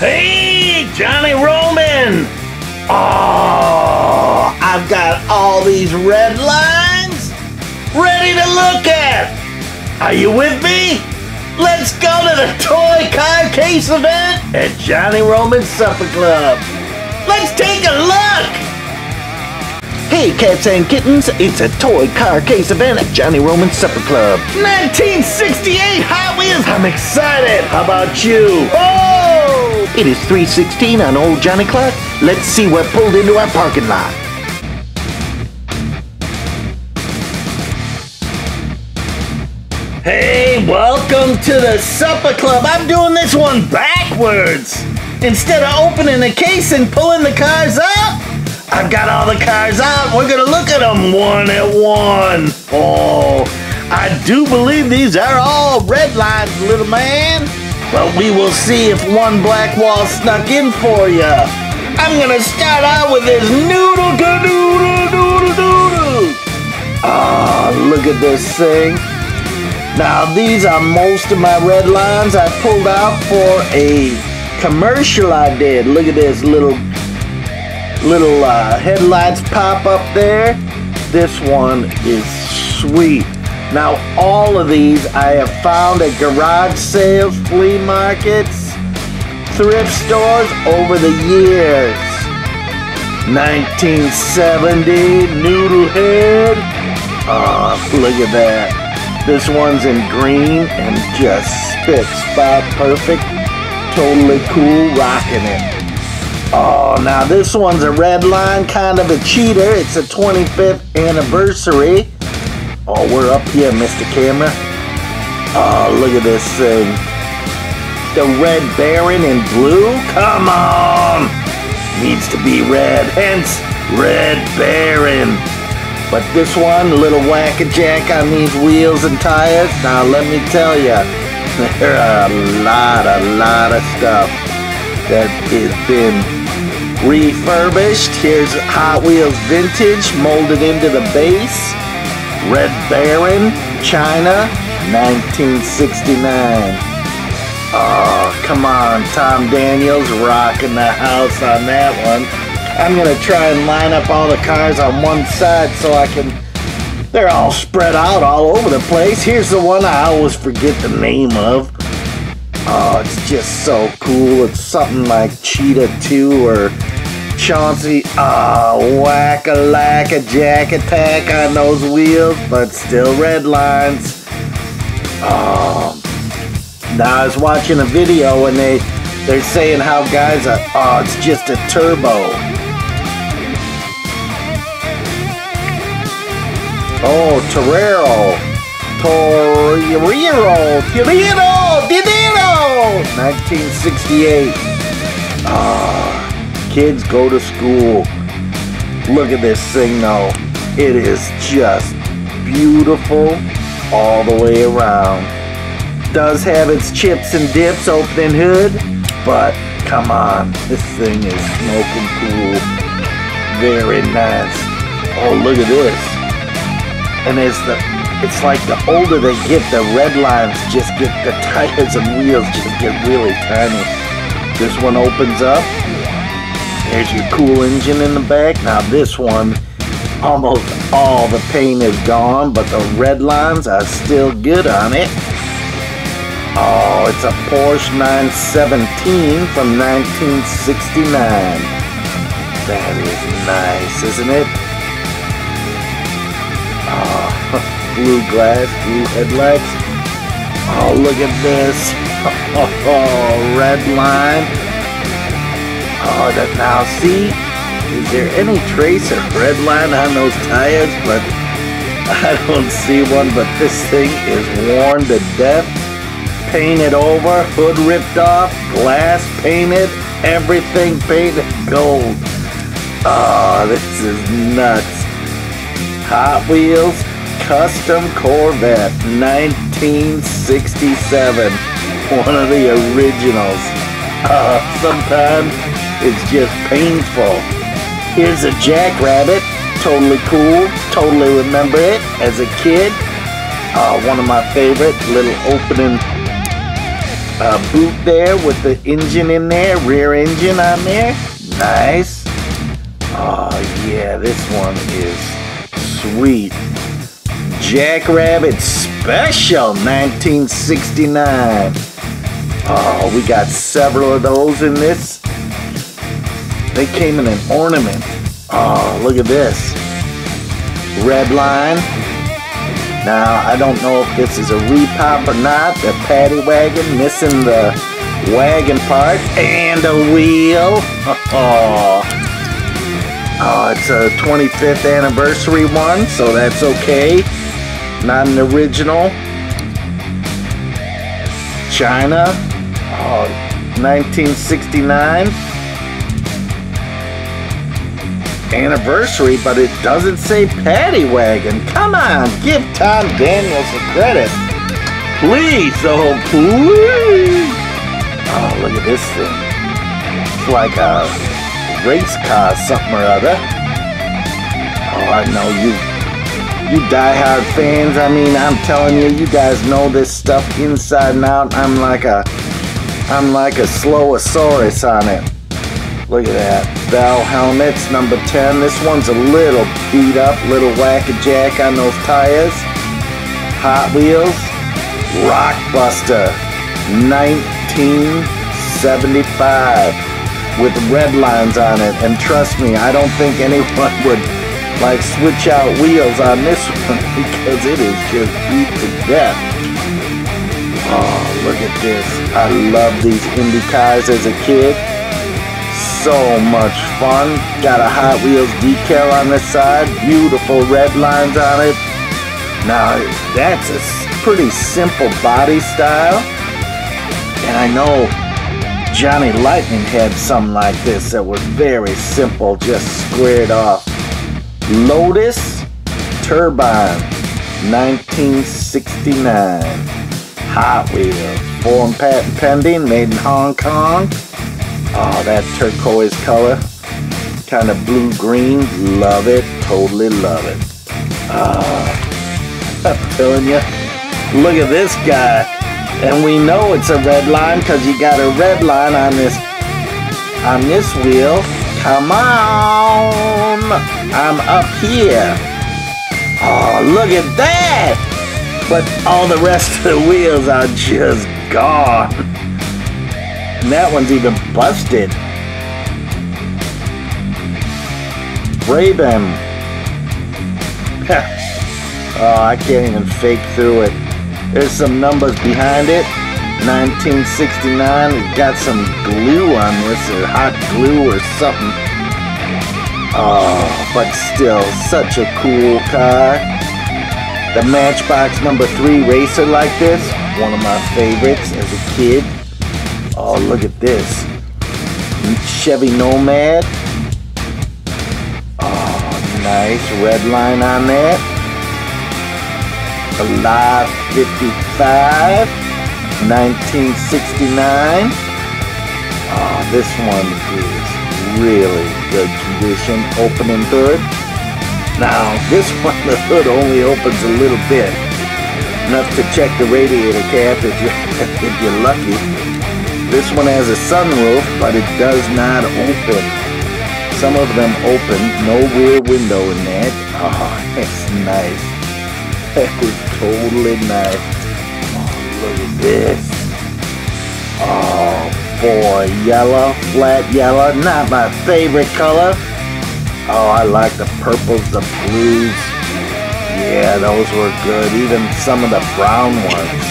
Hey, Johnny Roman! Oh, I've got all these red lines ready to look at. Are you with me? Let's go to the toy car case event at Johnny Roman's Supper Club. Let's take a look! Hey, cats and kittens, it's a toy car case event at Johnny Roman's Supper Club. 1968 Hot Wheels! I'm excited! How about you? Oh! It is 3:16 on old Johnny Clock. Let's see what pulled into our parking lot. Hey, welcome to the Supper Club. I'm doing this one backwards. Instead of opening the case and pulling the cars up, I've got all the cars out. We're gonna look at them one at one. Oh, I do believe these are all red lines, little man. But we will see if one black wall snuck in for you. I'm gonna start out with this noodle doodle. Oh, look at this thing. Now these are most of my red lines I pulled out for a commercial I did. Look at this little headlights pop up there. This one is sweet. Now all of these I have found at garage sales, flea markets, thrift stores over the years. 1970 noodle head. Oh, look at that. This one's in green and just spits spot perfect. Totally cool, rocking it. Oh, now this one's a red line, kind of a cheater. It's a 25th anniversary. Oh, we're up here, Mr. Camera. Oh, look at this thing. The Red Baron in blue? Come on! Needs to be red, hence Red Baron. But this one, a little whack-a-jack on these wheels and tires. Now let me tell you, there are a lot of stuff that has been refurbished. Here's Hot Wheels Vintage, molded into the base. Red Baron, China, 1969. Oh, come on, Tom Daniels rocking the house on that one. I'm gonna try and line up all the cars on one side so they're all spread out all over the place. Here's the one I always forget the name of. Oh, it's just so cool. It's something like Cheetah 2 or Chauncey. Oh, whack-a-lack-a-jack attack on those wheels, but still red lines. Oh, now I was watching a video and they're saying how guys are, oh, it's just a turbo. Oh, Torero, 1968. Kids go to school. Look at this thing though. It is just beautiful all the way around. Does have its chips and dips, opening hood, but come on, this thing is smoking cool. Very nice. Oh, look at this. And it's like the older they get, the red lines just get, the tires and wheels just get really tiny. This one opens up. There's your cool engine in the back. Now this one, almost all the paint is gone, but the red lines are still good on it. Oh, it's a Porsche 917 from 1969. That is nice, isn't it? Blue glass, blue headlights. Oh, look at this. Oh, red line. Oh, now see, is there any trace of red line on those tires? But I don't see one, but this thing is worn to death. Painted over, hood ripped off, glass painted, everything painted gold. Oh, this is nuts. Hot Wheels Custom Corvette, 1967. One of the originals. Sometimes it's just painful. Here's a Jackrabbit. Totally cool. Totally remember it as a kid. One of my favorite little opening boot there with the engine in there, rear engine on there. Nice. Oh yeah, this one is sweet. Jackrabbit Special 1969. Oh, we got several of those in this. They came in an ornament. Oh, look at this. Redline. Now, I don't know if this is a repop or not. The paddy wagon, missing the wagon part. And a wheel. Oh, it's a 25th anniversary one, so that's okay. Not an original. China. Oh, 1969. Anniversary, but it doesn't say paddy wagon. Come on, give Tom Daniels a credit. Please, oh please. Oh, look at this thing. It's like a race car, something or other. Oh, I know you diehard fans. I mean, I'm telling you, you guys know this stuff inside and out. I'm like a slowosaurus on it. Look at that. Bell helmets, number 10. This one's a little beat up, little whack-a-jack on those tires. Hot Wheels, Rockbuster, 1975, with red lines on it. And trust me, I don't think anyone would like switch out wheels on this one because it is just beat to death. Oh, look at this. I love these Indy cars as a kid. So much fun. Got a Hot Wheels decal on this side. Beautiful red lines on it. Now, that's a pretty simple body style. And I know Johnny Lightning had something like this that was very simple, just squared off. Lotus Turbine, 1969. Hot Wheels. Foreign patent pending, made in Hong Kong. Oh, that turquoise color. Kind of blue-green. Love it. Totally love it. I'm telling you. Look at this guy. And we know it's a red line because you got a red line on this wheel. Come on. I'm up here. Oh, look at that. But all the rest of the wheels are just gone. And that one's even busted. Raven. Oh, I can't even fake through it. There's some numbers behind it. 1969. It got some glue on this, or hot glue or something. Oh, but still, such a cool car. The Matchbox number 3 racer like this. One of my favorites as a kid. Oh, look at this. Chevy Nomad. Oh, nice. Red line on that. Alive 55. 1969. Oh, this one is really good condition. Opening hood. Now, this one, the hood only opens a little bit. Enough to check the radiator cap if you're lucky. This one has a sunroof, but it does not open. Some of them open, no rear window in that. Oh, that's nice. That is totally nice. Oh, look at this. Oh boy, yellow, flat yellow, not my favorite color. Oh, I like the purples, the blues. Yeah, those were good. Even some of the brown ones.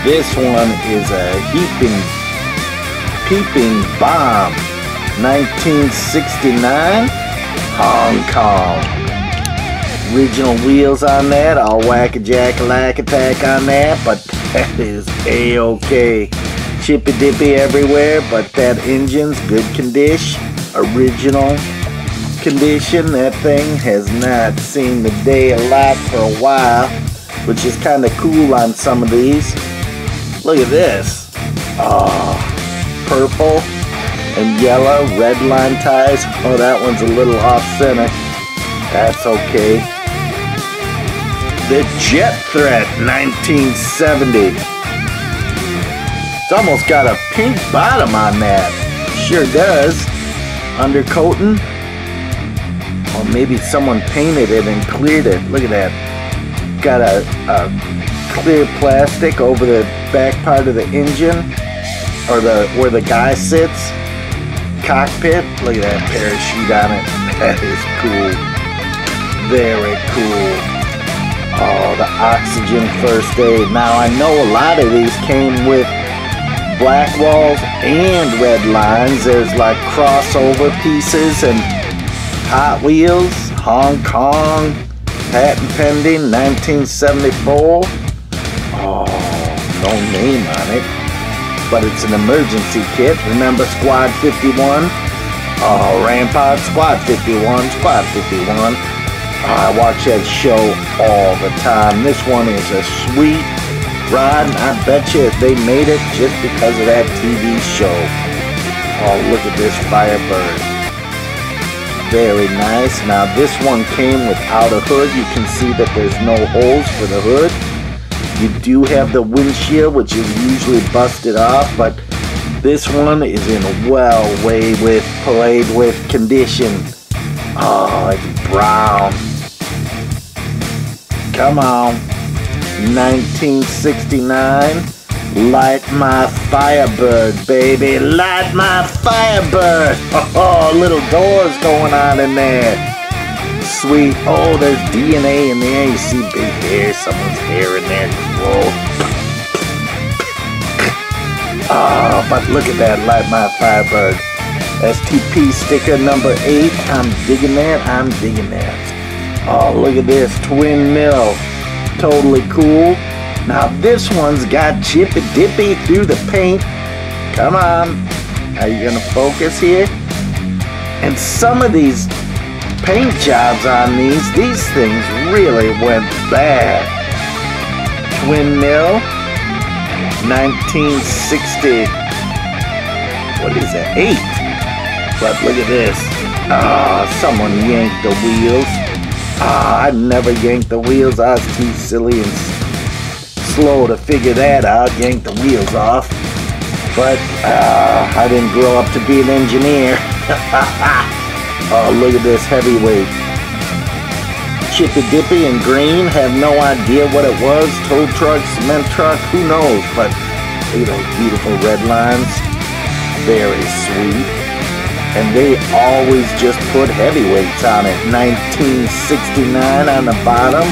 This one is a peeping bomb. 1969. Hong Kong. Original wheels on that. All whack-a-jack-a-lack-attack on that. But that is A-OK. Chippy-dippy everywhere. But that engine's good condition. Original condition. That thing has not seen the day a lot for a while, which is kind of cool on some of these. Look at this. Oh, purple and yellow, red line tires. Oh, that one's a little off center. That's okay. The Jet Threat 1970. It's almost got a pink bottom on that. Sure does. Undercoating. Or maybe someone painted it and cleared it. Look at that. Got a clear plastic over the back part of the engine. Or where the guy sits. Cockpit. Look at that parachute on it. That is cool. Very cool. Oh, the oxygen first aid. Now I know a lot of these came with black walls and red lines. There's like crossover pieces and Hot Wheels, Hong Kong, patent pending, 1974. Oh, no name on it, but it's an emergency kit. Remember Squad 51? Oh, Rampart, Squad 51, Squad 51. I watch that show all the time. This one is a sweet ride, and I bet you they made it just because of that TV show. Oh, look at this Firebird. Very nice. Now this one came without a hood. You can see that there's no holes for the hood. You do have the windshield, which is usually busted off, but this one is in played with condition. Oh, it's brown. Come on. 1969. Light my Firebird, baby. Light my Firebird. Oh, little doors going on in there. Sweet. Oh, there's DNA in there. You see big hair. Someone's hair in there. Whoa. Oh, but look at that. Light my Firebird. STP sticker number 8. I'm digging that. I'm digging that. Oh, look at this. Twin mill. Totally cool. Now this one's got chippy dippy through the paint. Come on. Are you gonna focus here? And some of these paint jobs on these things really went bad. Twin mill. 1960. What is that? 8. But look at this. Ah, someone yanked the wheels. Ah, I never yanked the wheels. I was too silly and slow to figure that out. Yanked the wheels off. But I didn't grow up to be an engineer. Oh, look at this heavyweight. Chippy dippy and green. Have no idea what it was. Tow truck, cement truck, who knows? But look at those beautiful red lines. Very sweet. And they always just put heavyweights on it. 1969 on the bottom.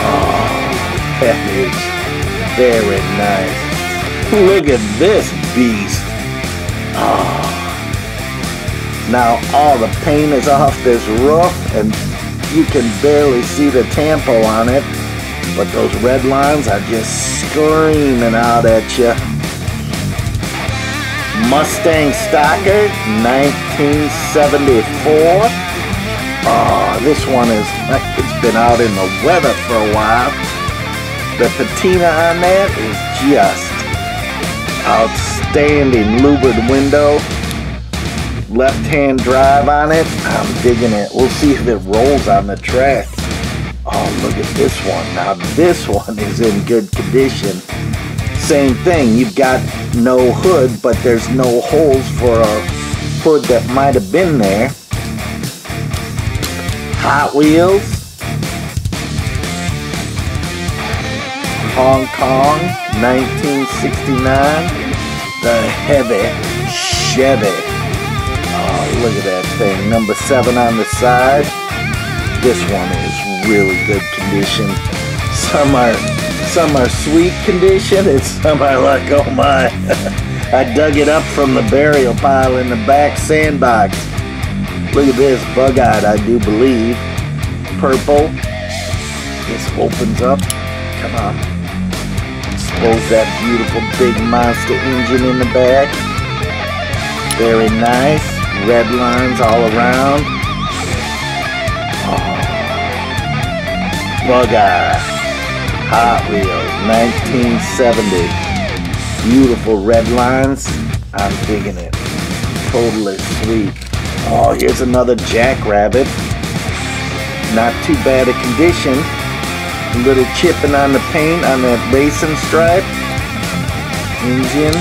Oh, that is very nice. Look at this beast. Oh. Now all the paint is off this roof and you can barely see the tampo on it. But those red lines are just screaming out at you. Mustang Stalker, 1974. Oh, this one it's been out in the weather for a while. The patina on that is just outstanding. Louvered window. Left-hand drive on it. I'm digging it. We'll see if it rolls on the track. Oh, look at this one. Now this one is in good condition. Same thing, you've got no hood, but there's no holes for a hood that might have been there. Hot Wheels. Hong Kong, 1969. The heavy Chevy. Oh, look at that thing. Number 7 on the side. This one is really good condition. Some are sweet condition and some are like, oh my. I dug it up from the burial pile in the back sandbox. Look at this, bug-eyed, I do believe. Purple. This opens up. Come on. Expose that beautiful big monster engine in the back. Very nice. Red lines all around. Oh. Bug-eyed. Hot Wheels, 1970. Beautiful red lines. I'm digging it. Totally sweet. Oh, here's another Jackrabbit. Not too bad a condition. A little chipping on the paint on that racing stripe. engine.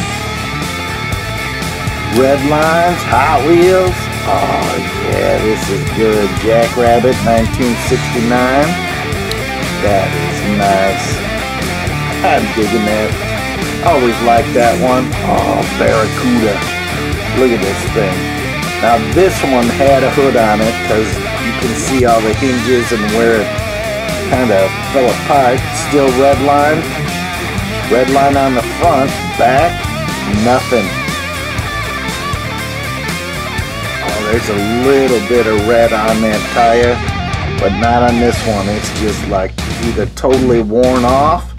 Redlines, Hot Wheels. Oh yeah, this is good. Jackrabbit, 1969. That is nice. I'm digging that. Always liked that one. Oh, Barracuda. Look at this thing. Now this one had a hood on it because you can see all the hinges and where it kind of fell apart. Still redline. Redline on the front. Back, nothing. Oh, there's a little bit of red on that tire, but not on this one. It's just like either totally worn off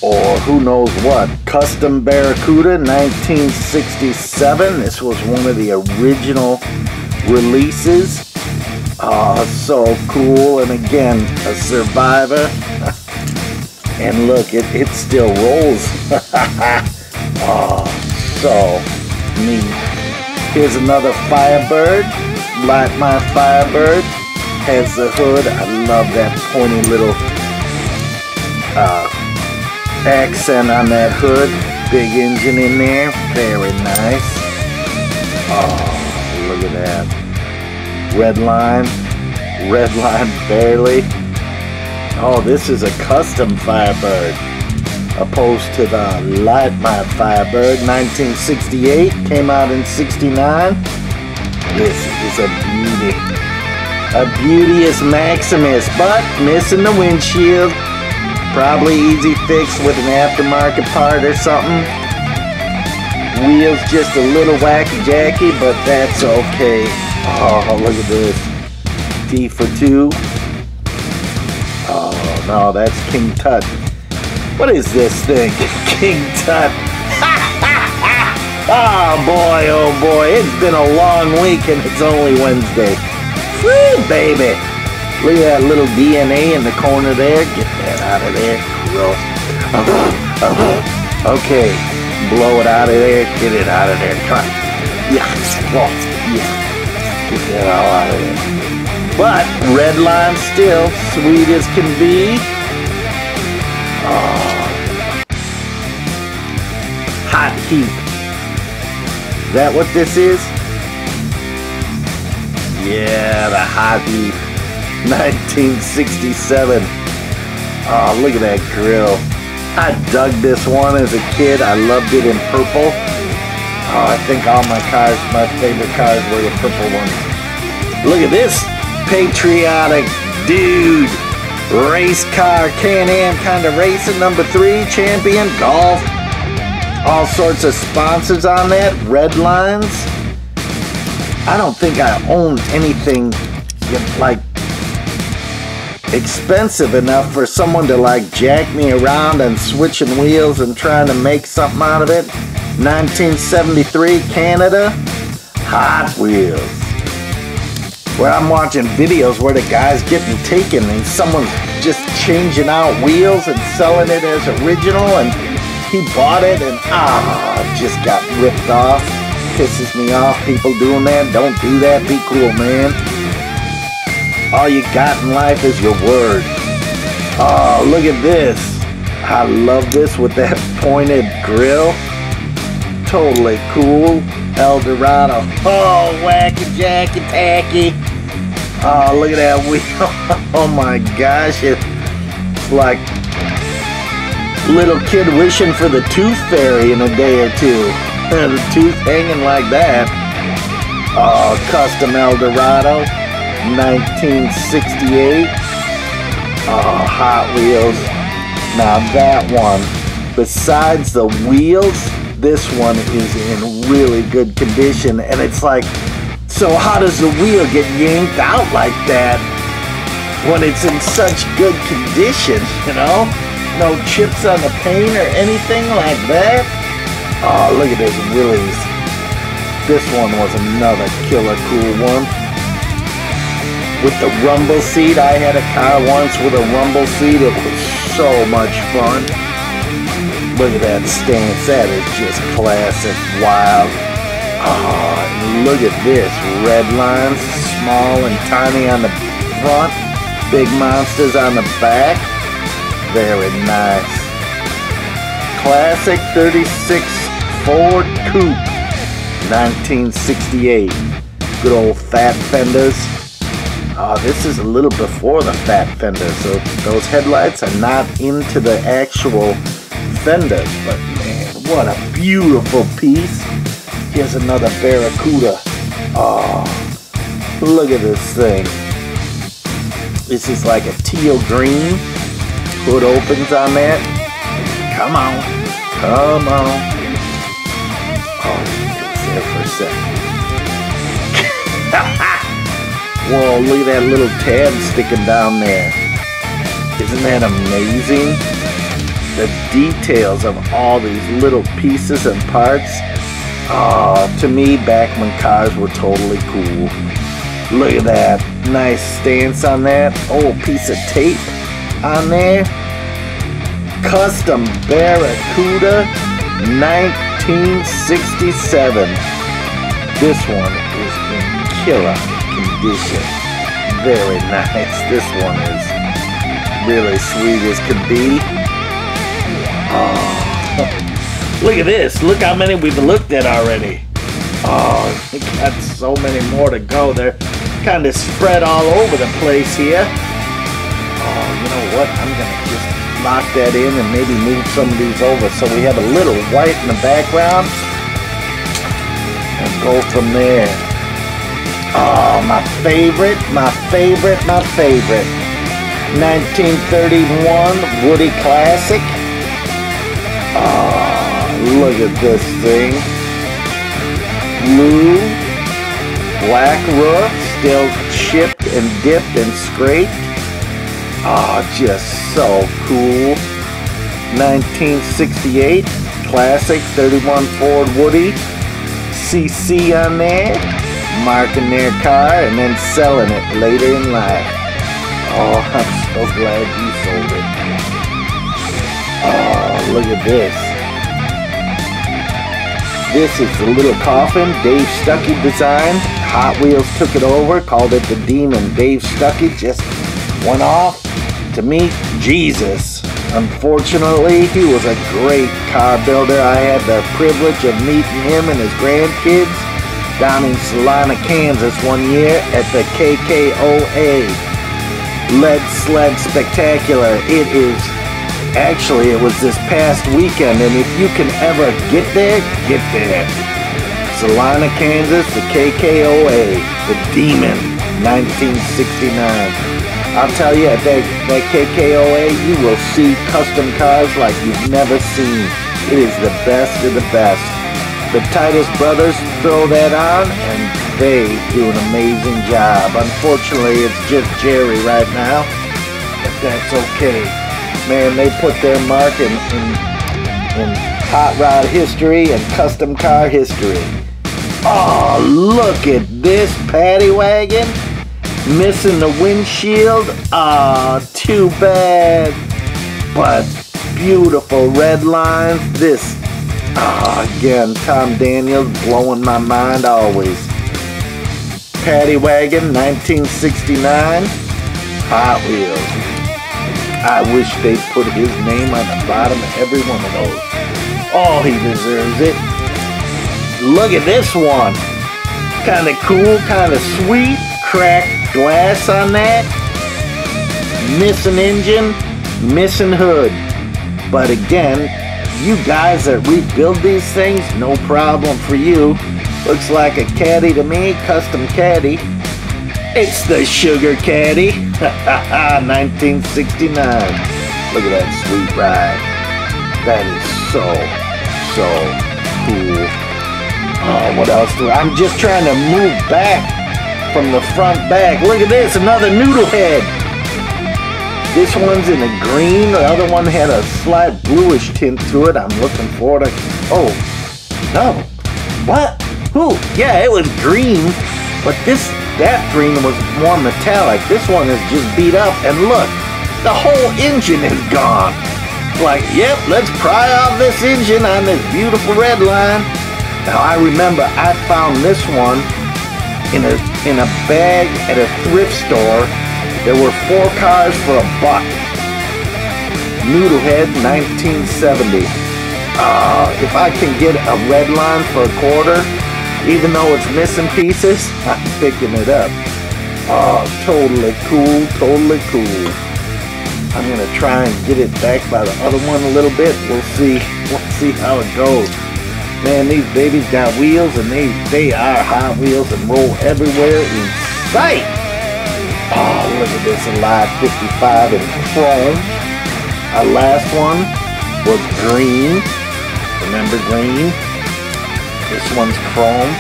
or who knows what. Custom Barracuda, 1967. This was one of the original releases. Oh, so cool. And again, a survivor. And look, it still rolls. Oh, so neat. Here's another Firebird. Light My Firebird. Has the hood. I love that pointy little accent on that hood. Big engine in there. Very nice. Oh, look at that. Redline. Redline barely. Oh, this is a custom Firebird. Opposed to the Light My Firebird, 1968. Came out in 69. This is a beauty. A beauteous Maximus, but missing the windshield. Probably easy fix with an aftermarket part or something. Wheels just a little wacky-jacky, but that's okay. Oh, look at this. T for 2. Oh, no, that's King Tut. What is this thing? King Tut. Oh, boy, it's been a long week and it's only Wednesday. Woo, baby. Look at that little DNA in the corner there. Get that out of there. Gross. Okay. Blow it out of there. Get it out of there. Try. Yeah. Oh, yeah. Get that all out of there. But redline still. Sweet as can be. Oh. Hot heat. Is that what this is? Yeah, the hot heat. 1967. Oh, look at that grill. I dug this one as a kid. I loved it in purple. Oh, I think all my cars, my favorite cars were the purple ones. Look at this patriotic dude. Race car, Can-Am kind of racing. Number 3 champion, golf. All sorts of sponsors on that. Redlines. I don't think I own anything like expensive enough for someone to like jack me around and switching wheels and trying to make something out of it. 1973 Canada. Hot Wheels. Where I'm watching videos where the guy's getting taken and someone's just changing out wheels and selling it as original, and he bought it and just got ripped off. Pisses me off, people doing that. Don't do that. Be cool, man. All you got in life is your word. Oh, look at this. I love this with that pointed grill. Totally cool. Eldorado. Oh, wacky-jacky tacky. Oh, look at that wheel. Oh my gosh. It's like little kid wishing for the tooth fairy in a day or two. The tooth hanging like that. Oh, custom Eldorado. 1968. Oh, Hot Wheels. Now that one, besides the wheels, this one is in really good condition. And it's like, so how does the wheel get yanked out like that when it's in such good condition, you know? No chips on the paint or anything like that. Oh, look at this Willys. This one was another killer cool one. With the rumble seat. I had a car once with a rumble seat. It was so much fun. Look at that stance. That is just classic. Wild. Oh, and look at this. Redlines. Small and tiny on the front. Big monsters on the back. Very nice. classic 36 Ford Coupe, 1968. Good old fat fenders. This is a little before the fat fenders, so those headlights are not into the actual fenders, but man, what a beautiful piece. Here's another Barracuda. Oh, look at this thing. This is like a teal green. Hood opens on that. Come on. Come on. Oh, it was there for a second. Whoa, look at that little tab sticking down there. Isn't that amazing? The details of all these little pieces and parts. To me, back when cars were totally cool. Look at that. Nice stance on that. Oh, piece of tape on there. Custom Barracuda 1967. This one is in killer condition. Very nice. This one is really sweet as can be. Look at this. Look how many we've looked at already. We got so many more to go. They're kind of spread all over the place here. You know what? I'm going to just lock that in and maybe move some of these over so we have a little white in the background. And go from there. My favorite, my favorite, my favorite. 1931 Woody Classic. Look at this thing. Blue, black roof, still chipped and dipped and scraped. Just so cool. 1968 Classic 31 Ford Woody. CC on there. Marking their car and then selling it later in life. I'm so glad you sold it. Look at this. This is the little coffin Dave Stuckey designed. Hot Wheels took it over, called it the Demon. Dave Stuckey just went off to meet Jesus. Unfortunately, he was a great car builder. I had the privilege of meeting him and his grandkids down in Salina, Kansas one year at the KKOA Lead Sled Spectacular. Actually, it was this past weekend, and if you can ever get there, get there. Salina, Kansas, the KKOA, the Demon, 1969. I'll tell you, at that KKOA, you will see custom cars like you've never seen. It is the best of the best. The Titus brothers throw that on, and they do an amazing job. Unfortunately, it's just Jerry right now, but that's okay. Man, they put their mark in hot rod history and custom car history. Look at this paddy wagon. Missing the windshield. Too bad. But beautiful red lines. This, again, Tom Daniels blowing my mind always. Paddy wagon, 1969. Hot Wheels. I wish they'd put his name on the bottom of every one of those. He deserves it. Look at this one. Kind of cool, kind of sweet. Cracked glass on that. Missing engine, missing hood. But again, you guys that rebuild these things, no problem for you. Looks like a caddy to me, custom caddy. It's the Sugar Caddy, 1969. Look at that sweet ride. That is so cool. What else I'm just trying to move back from the front back. Look at this, another noodle head. This one's in a green, the other one had a slight bluish tint to it. I'm looking forward to, no. What? Who? Yeah, it was green, but that green was more metallic. This one is just beat up, and look, the whole engine is gone. Like, yep, let's pry off this engine on this beautiful red line. Now I remember I found this one in a bag at a thrift store. There were 4 cars for $1. Noodlehead, 1970. If I can get a Redline for a quarter, even though it's missing pieces, I'm picking it up. Totally cool, totally cool. I'm gonna try and get it back by the other one a little bit. We'll see how it goes. Man, these babies got wheels, and they are Hot Wheels and roll everywhere in sight. Oh, look at this, a live 55 in chrome. Our last one was green. Remember green? This one's chrome.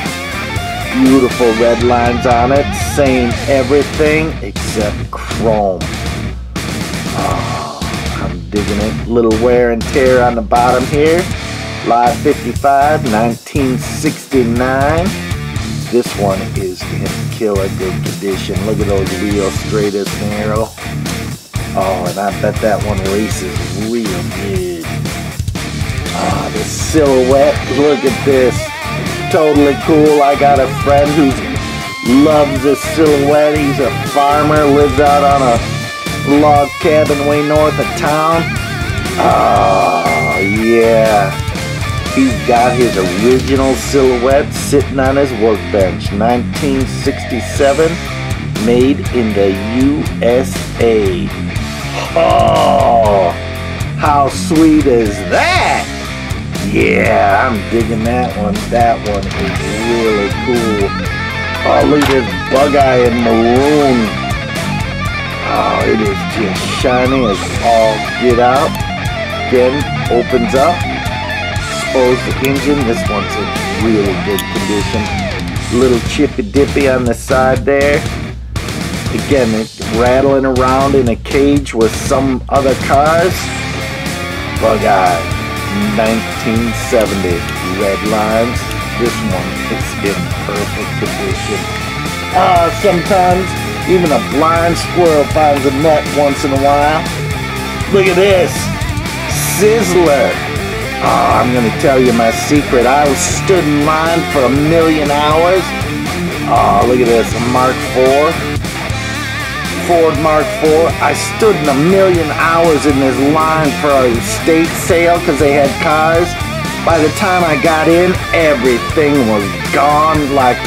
Beautiful red lines on it. Same everything except chrome. Oh, I'm digging it. Little wear and tear on the bottom here. Live 55, 1969. This one is in killer good condition. Look at those wheels, straight as an arrow. Oh, and I bet that one races real good. Ah, the silhouette, look at this. Totally cool. I got a friend who loves this silhouette. He's a farmer, lives out on a log cabin way north of town. Oh, yeah. He's got his original silhouette sitting on his workbench. 1967, made in the USA. Oh, how sweet is that? Yeah, I'm digging that one. That one is really cool. Oh, look at this bug eye in maroon. Oh, it is just shiny as all get out. Again, opens up. Expose the engine. This one's in really good condition. Little chippy dippy on the side there. Again, it's rattling around in a cage with some other cars. Bug eye, 1970, red lines. This one is in perfect condition. Sometimes even a blind squirrel finds a nut once in a while. Look at this, Sizzler. Oh, I'm gonna tell you my secret. I stood in line for 1,000,000 hours. Oh, look at this, a Mark IV. Ford Mark IV. I stood in 1,000,000 hours in this line for a estate sale because they had cars. By the time I got in, everything was gone like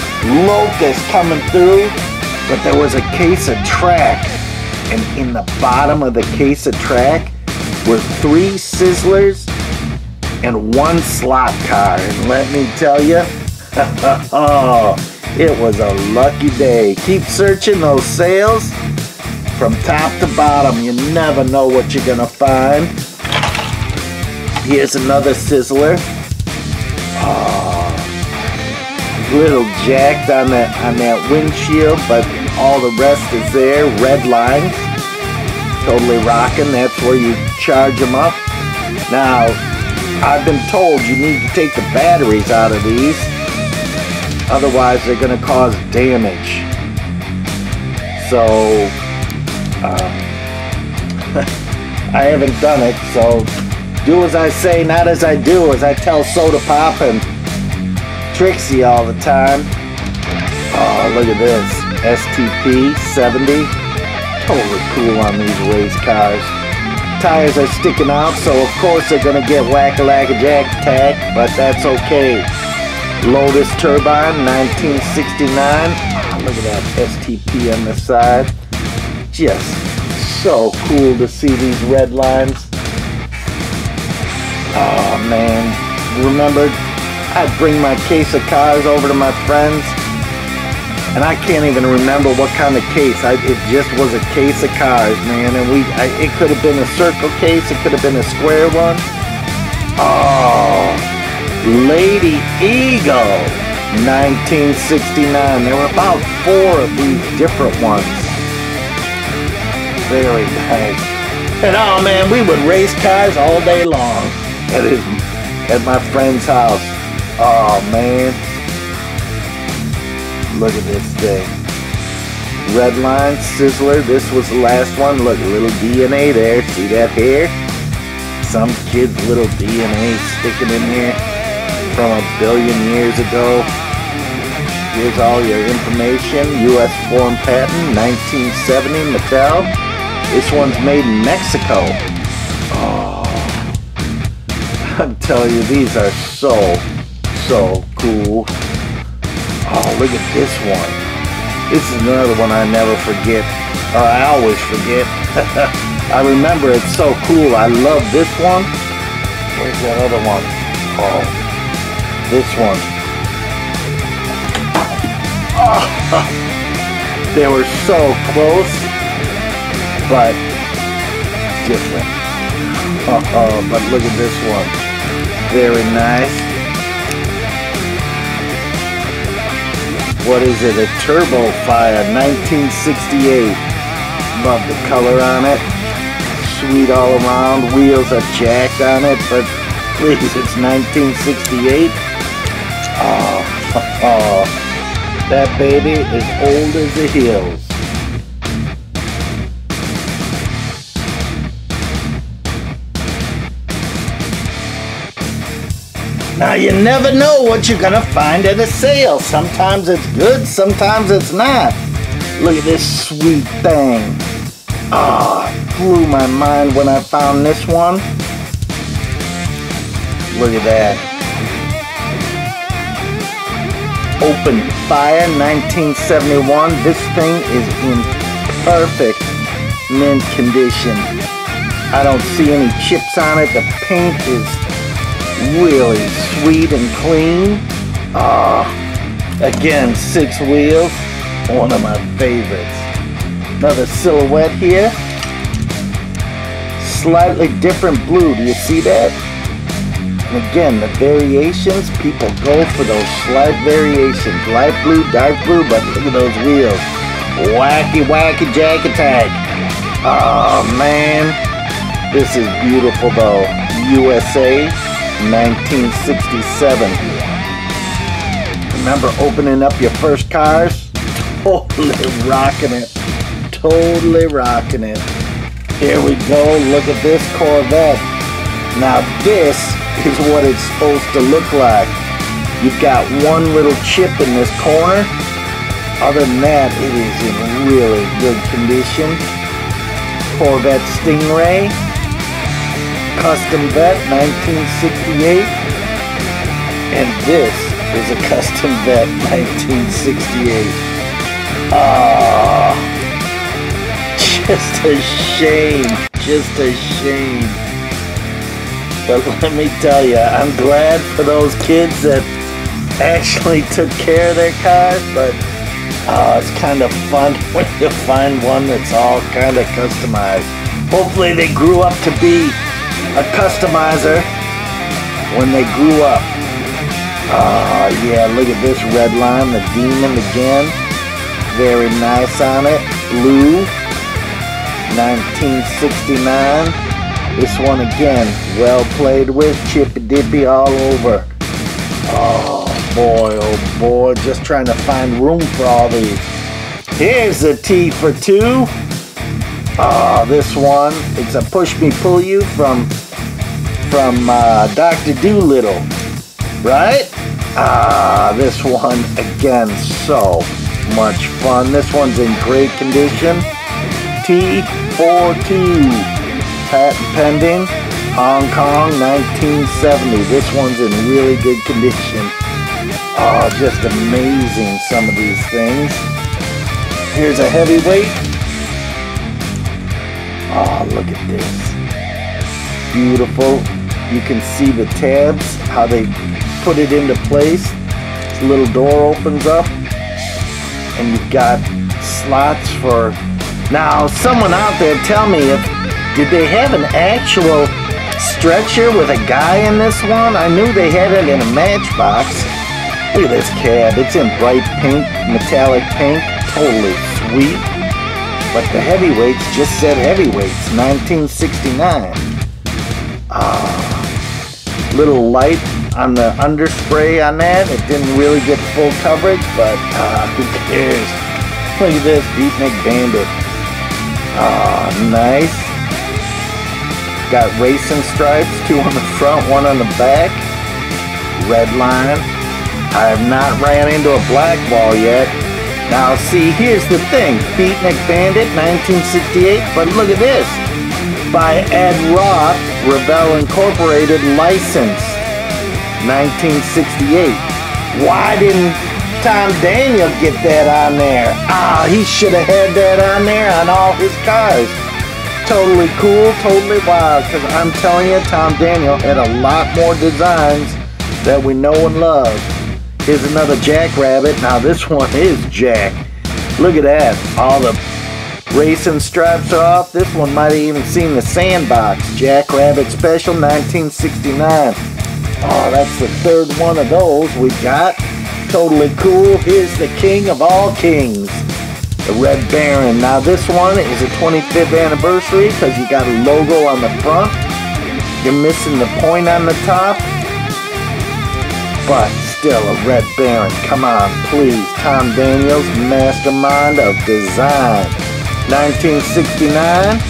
locusts coming through. But there was a case of track, and in the bottom of the case of track were 3 Sizzlers and 1 slot car. And let me tell you, oh, it was a lucky day. Keep searching those sales. From top to bottom, you never know what you're gonna find. Here's another Sizzler. Oh, little jacked on that windshield, but all the rest is there. Red lines, totally rocking. That's where you charge them up. Now, I've been told you need to take the batteries out of these, otherwise they're gonna cause damage. So. I haven't done it, so do as I say, not as I do, as I tell Soda Pop and Trixie all the time. Oh, look at this, STP 70, totally cool on these race cars. Tires are sticking out, so of course they're gonna get whack-a-lack-a-jack tag, but that's okay. Lotus turbine, 1969. Oh, look at that STP on the side. Just so cool to see these red lines. Oh man, remember I'd bring my case of cars over to my friends, and I can't even remember what kind of case. It just was a case of cars, man, and it could have been a circle case, it could have been a square one. Oh, Lady Eagle, 1969. There were about 4 of these different ones. Very nice. And oh man, we would race cars all day long at my friend's house. Oh man, look at this thing. Redline, Sizzler, this was the last one. Look, a little DNA there. See that hair? Some kid's little DNA sticking in here from 1 billion years ago. Here's all your information. U.S. Form Patent, 1970, Mattel. This one's made in Mexico. Oh, I'm telling you, these are so cool. Oh, look at this one. This is another one I never forget, or I always forget. I remember it's so cool. I love this one. Where's that other one? Oh, this one. Oh, they were so close, but different. But look at this one. Very nice. What is it? A Turbo Fire 1968. Love the color on it. Sweet all around. Wheels are jacked on it, but please, it's 1968. Oh, that baby is old as the hills. Now you never know what you're gonna find at a sale. Sometimes it's good, sometimes it's not. Look at this sweet thing. Blew my mind when I found this one. Look at that. Open Fire 1971. This thing is in perfect mint condition. I don't see any chips on it. The paint is really sweet and clean. Again, 6 wheels, one of my favorites. Another silhouette here. Slightly different blue, do you see that? And again, the variations, people go for those slight variations. Light blue, dark blue, but look at those wheels. Wacky, wacky, jack attack. Oh man, this is beautiful though. USA. 1967. Remember opening up your first cars? Totally rocking it. Totally rocking it. Here we go. Look at this Corvette. Now this is what it's supposed to look like. You've got one little chip in this corner. Other than that, it is in really good condition. Corvette Stingray. Custom Vet 1968, and this is a Custom Vet 1968. Just a shame, just a shame. But let me tell you, I'm glad for those kids that actually took care of their cars, but it's kind of fun when you find one that's all kind of customized. Hopefully they grew up to be a customizer when they grew up. Yeah, look at this Redline, the Demon again. Very nice on it. Blue, 1969. This one again, well played with, chippy dippy all over. Oh boy, just trying to find room for all these. Here's the T for 2. This one, it's a push me pull you from Dr. Doolittle, right? This one again, so much fun. This one's in great condition. T42, patent pending, Hong Kong, 1970. This one's in really good condition. Just amazing, some of these things. Here's a heavyweight. Look at this. Beautiful. You can see the tabs, how they put it into place. The little door opens up, and you've got slots for... Now, someone out there tell me, did they have an actual stretcher with a guy in this one? I knew they had it in a Matchbox. Look at this cab. It's in bright pink, metallic pink. Totally sweet. But the heavyweights just said heavyweights, 1969. Little light on the underspray on that. It didn't really get full coverage, but who cares? Look at this, Beatnik Bandit. Nice. Got racing stripes, 2 on the front, 1 on the back. Redline. I have not ran into a black ball yet. Now see, here's the thing, Beatnik Bandit, 1968, but look at this. By Ed Roth, Revell Incorporated licensed, 1968. Why didn't Tom Daniel get that on there? Ah, he should have had that on there on all his cars. Totally cool, totally wild, because I'm telling you, Tom Daniel had a lot more designs that we know and love. Here's another Jackrabbit. Now this one is Jack. Look at that. All the racing stripes are off. This one might have even seen the sandbox. Jackrabbit Special, 1969. Oh, that's the third one of those we got. Totally cool. Here's the king of all kings, the Red Baron. Now this one is a 25th anniversary because you got a logo on the front. You're missing the point on the top. But still a Red Baron. Come on, please. Tom Daniels, mastermind of design. 1969,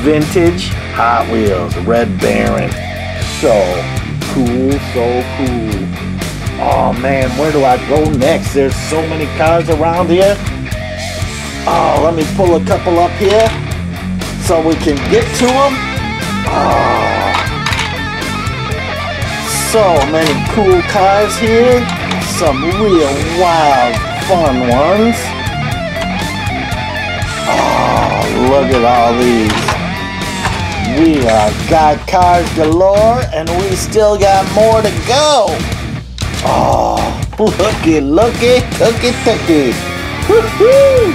vintage Hot Wheels, Red Baron. So cool, so cool. Oh man, where do I go next? There's so many cars around here. Oh, let me pull a couple up here so we can get to them. Oh, so many cool cars here. Some real wild, fun ones. Oh, look at all these. We got cars galore, and we still got more to go. Oh, looky, tookie. Woohoo!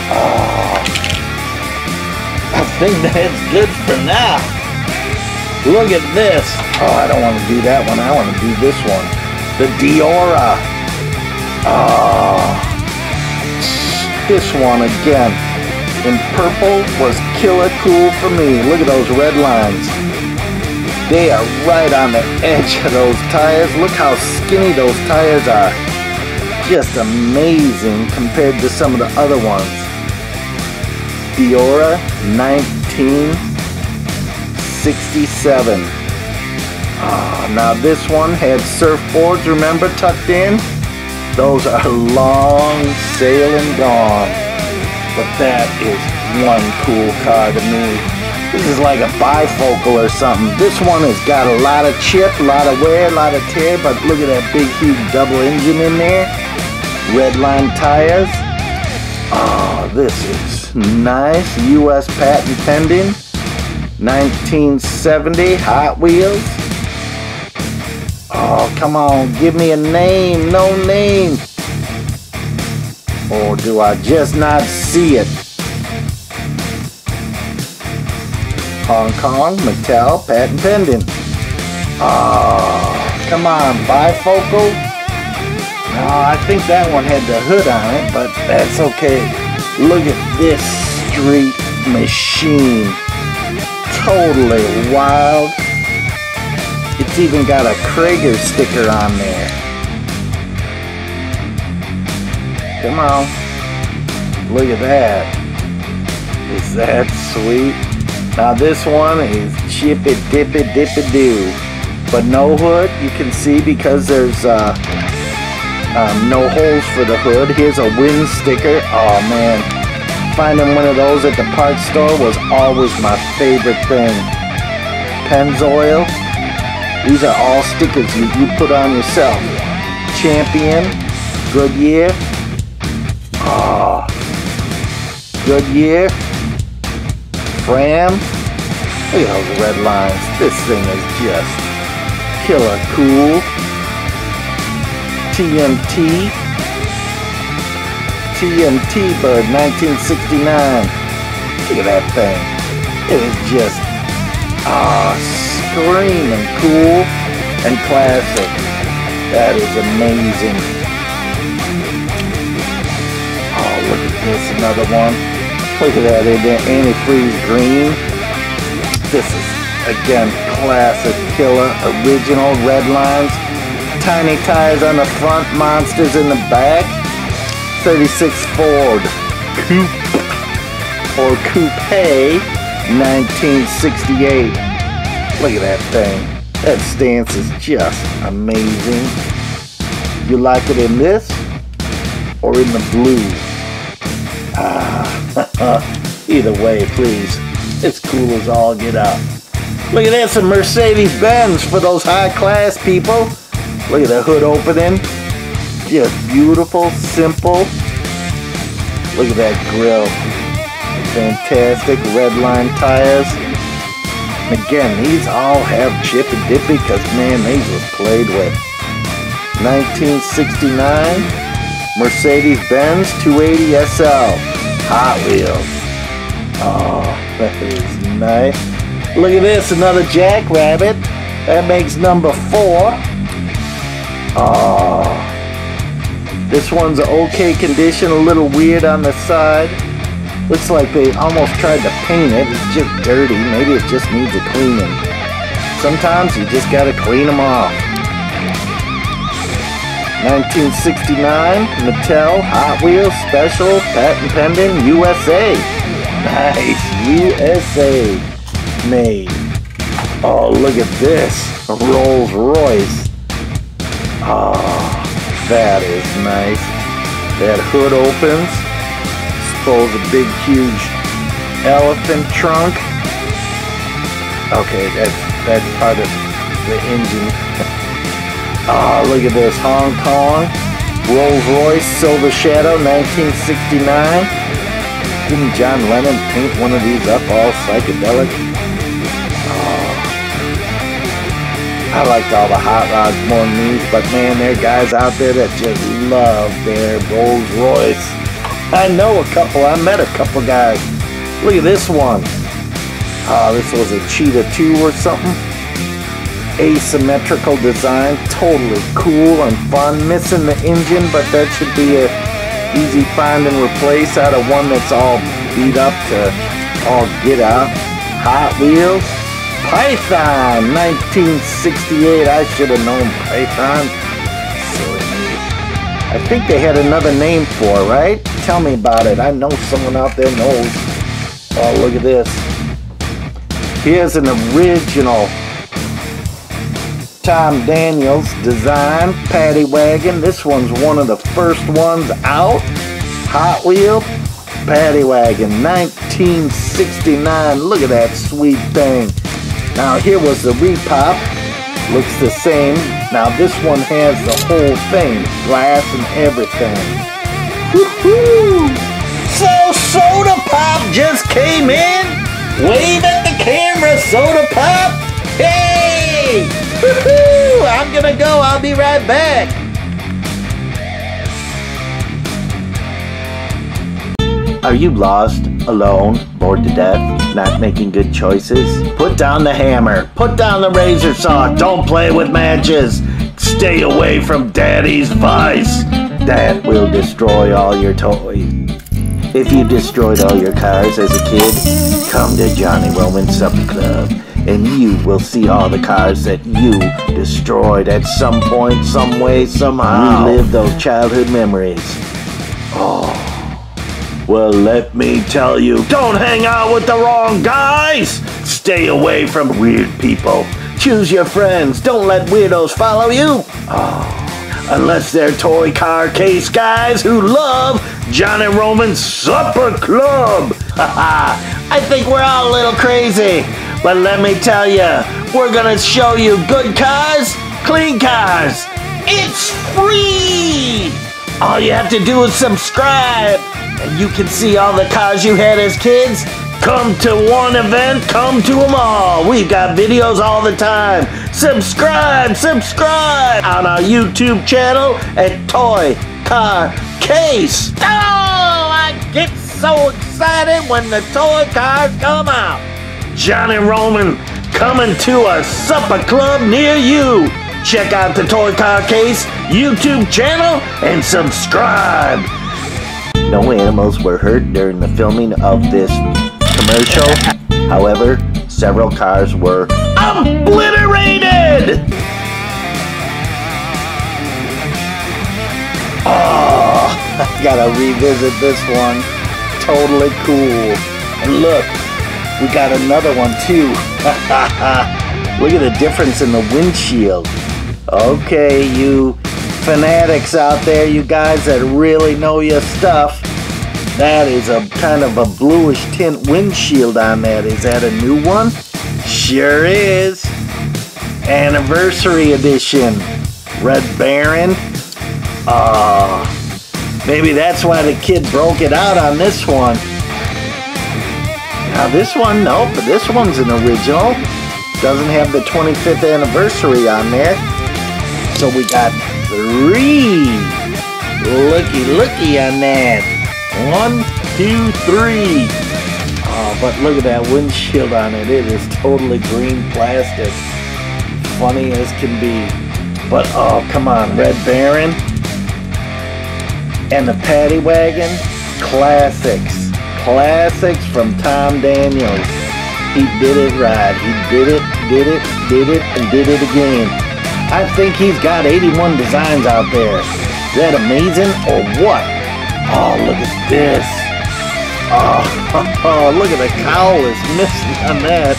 Oh, I think that's good for now. Look at this. Oh, I don't want to do that one. I want to do this one. The Diora. Oh, this one again in purple was killer cool for me. Look at those red lines. They are right on the edge of those tires. Look how skinny those tires are. Just amazing compared to some of the other ones. Diora, 1967. Oh, now this one had surfboards, remember, tucked in? Those are long sailing gone. But that is one cool car to me. This is like a bifocal or something. This one has got a lot of chip, a lot of wear, a lot of tear, but look at that big, huge double engine in there. Redline tires. Oh, this is nice. U.S. patent pending. 1970 Hot Wheels. Oh, come on. Give me a name. No name. Or do I just not see it? Hong Kong, Mattel, patent pending. Oh, come on, bifocal. Oh, I think that one had the hood on it, but that's okay. Look at this street machine. Totally wild. It's even got a Krager sticker on there. Come on. Look at that. Is that sweet? Now this one is chippy dippy dippy doo, but no hood. You can see because there's no holes for the hood. Here's a wind sticker. Oh man, finding one of those at the parts store was always my favorite thing. Pennzoil. These are all stickers you put on yourself. Champion, Goodyear. Oh, Goodyear. Fram. Look at those red lines. This thing is just killer cool. TMT. TMT Bird, 1969. Look at that thing. It is just screaming cool and classic. That is amazing. Oh, look at this, another one. Look at that, antifreeze green. This is, again, classic killer, original red lines. Tiny tires on the front, monsters in the back. 36 Ford Coupe or Coupe, 1968. Look at that thing. That stance is just amazing. You like it in this or in the blue? Either way, please. It's cool as all get out. Look at this, a Mercedes-Benz for those high-class people. Look at the hood opening. Just beautiful, simple. Look at that grill. Fantastic redline tires. Again, these all have chip and dippy because, man, these was played with. 1969 Mercedes-Benz 280 SL Hot Wheels. Oh, that is nice. Look at this, another Jackrabbit. That makes number 4. Oh, this one's okay condition, a little weird on the side. Looks like they almost tried to paint it. It's just dirty. Maybe it just needs a cleaning. Sometimes you just gotta clean them off. 1969 Mattel Hot Wheels Special Patent Pending USA. Nice, USA made. Oh, look at this, a Rolls Royce. Oh, that is nice. That hood opens. Suppose a big, huge elephant trunk. Okay, that's part of the engine. Oh, look at this, Hong Kong Rolls Royce Silver Shadow 1969. Didn't John Lennon paint one of these up all psychedelic? Oh, I liked all the hot rods more than these, but man, there are guys out there that just love their Rolls Royce. I know a couple, I met a couple guys. Look at this one. Oh, this was a Cheetah 2 or something. Asymmetrical design, totally cool and fun. Missing the engine, but that should be a easy find and replace out of one that's all beat up to all get out. Hot Wheels. Python, 1968. I should have known Python. I think they had another name for it, right? Tell me about it. I know someone out there knows. Oh, look at this. Here's an original Tom Daniels design paddy wagon. This one's one of the first ones out. Hot Wheel paddy wagon, 1969. Look at that sweet thing. Now here was the repop. Looks the same. Now this one has the whole thing, glass and everything. Woohoo! So Soda Pop just came in. Wave at the camera, Soda Pop. Hey! Woohoo! I'm gonna go. I'll be right back. Are you lost, alone, bored to death, not making good choices? Put down the hammer. Put down the razor saw. Don't play with matches. Stay away from Daddy's vice. That will destroy all your toys. If you destroyed all your cars as a kid, come to Johnny Roman's Supper Club, and you will see all the cars that you destroyed at some point, some way, somehow. Relive those childhood memories. Oh. Well, let me tell you, don't hang out with the wrong guys! Stay away from weird people. Choose your friends. Don't let weirdos follow you. Oh, unless they're toy car case guys who love Johnny Roman's Supper Club. Haha, I think we're all a little crazy. But let me tell you, we're gonna show you good cars, clean cars. It's free! All you have to do is subscribe, and you can see all the cars you had as kids. Come to one event, come to them all. We've got videos all the time. Subscribe on our YouTube channel at Toy Car Case. Oh, I get so excited when the toy cars come out. Johnny Roman coming to a supper club near you. Check out the Toy Car Case YouTube channel and subscribe. No animals were hurt during the filming of this commercial. However, several cars were obliterated. Oh, I gotta revisit this one. Totally cool. And look, we got another one too. Look at the difference in the windshield. Okay, you fanatics out there, you guys that really know your stuff, that is a kind of a bluish tint windshield on that. Is that a new one? Sure is. Anniversary edition. Red Baron. Maybe that's why the kid broke it out on this one. Now this one, nope, but this one's an original. Doesn't have the 25th anniversary on there. So we got 3. Looky on that. 1, 2, 3. Oh, but look at that windshield on it. It is totally green plastic. Funny as can be. But oh, come on, Red Baron. And the Paddy Wagon. Classics. Classics from Tom Daniels. He did it right. He did it, and did it again. I think he's got 81 designs out there. Is that amazing or what? Oh, look at this. Oh, look at the cowl is missing on that.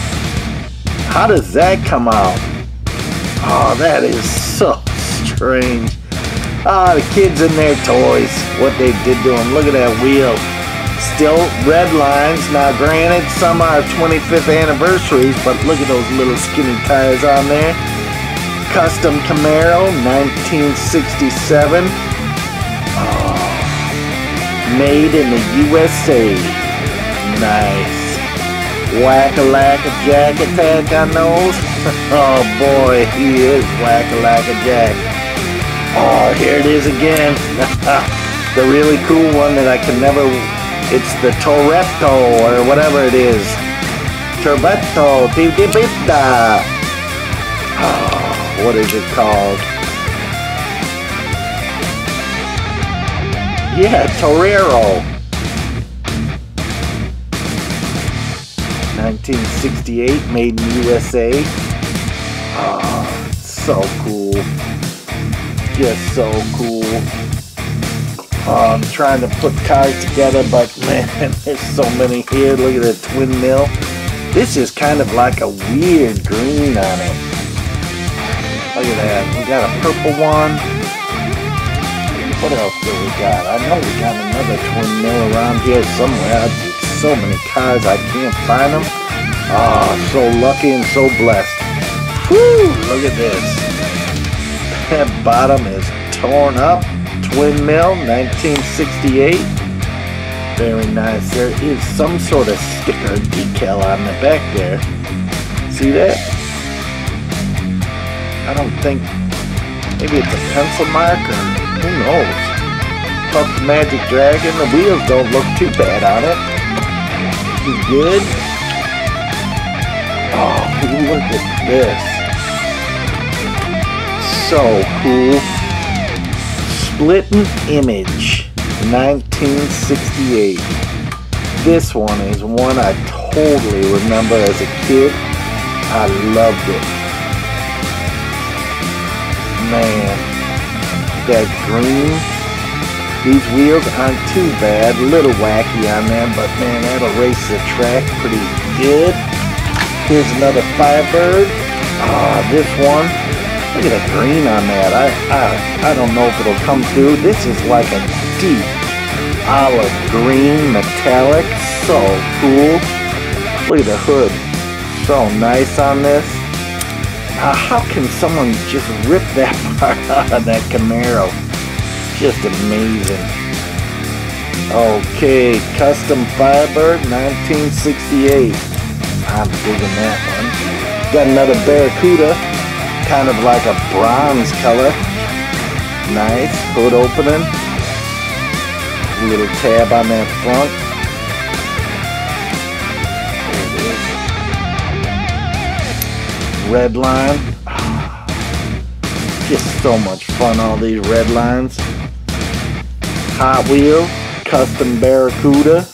How does that come out? Oh, that is so strange. Ah, the kids and their toys. What they did to them. Look at that wheel. Still red lines. Now granted, some are 25th anniversaries, but look at those little skinny tires on there. Custom Camaro, 1967. Oh, made in the USA. Nice. Whack-a-lack-a-jack attack on those. Oh boy, he is whack-a-lack-a-jack. Oh, here it is again. The really cool one that I can never... It's the Toretto, or whatever it is. Toretto, Tibibita. Oh, what is it called? Yeah, Torero. 1968, made in USA. Oh, so cool. Just so cool. I'm trying to put cars together, but man, there's so many here. Look at the twin mill. This is kind of like a weird green on it. Look at that. We got a purple one. What else do we got? I know we got another twin mill around here somewhere. So many cars, I can't find them. Oh, so lucky and so blessed. Whew, look at this. That bottom is torn up. Twin mill, 1968. Very nice. There is some sort of sticker decal on the back there. See that? I don't think... Maybe it's a pencil mark, or who knows? Puff Magic Dragon. The wheels don't look too bad on it. Too good. Oh, look at this. So cool. Splitting Image, 1968. This one is one I totally remember as a kid. I loved it. Man, that green. These wheels aren't too bad. A little wacky on them, but man, that'll race the track pretty good. Here's another Firebird. Ah, this one. Look at the green on that. I don't know if it'll come through. This is like a deep olive green metallic. So cool. Look at the hood. So nice on this. How can someone just rip that part out of that Camaro? Just amazing. Okay, custom Firebird, 1968. I'm digging that one. Got another Barracuda. Kind of like a bronze color. Nice. Hood opening. Little tab on that front. There it is. Redline. Just so much fun, all these red lines. Hot Wheels. Custom Barracuda.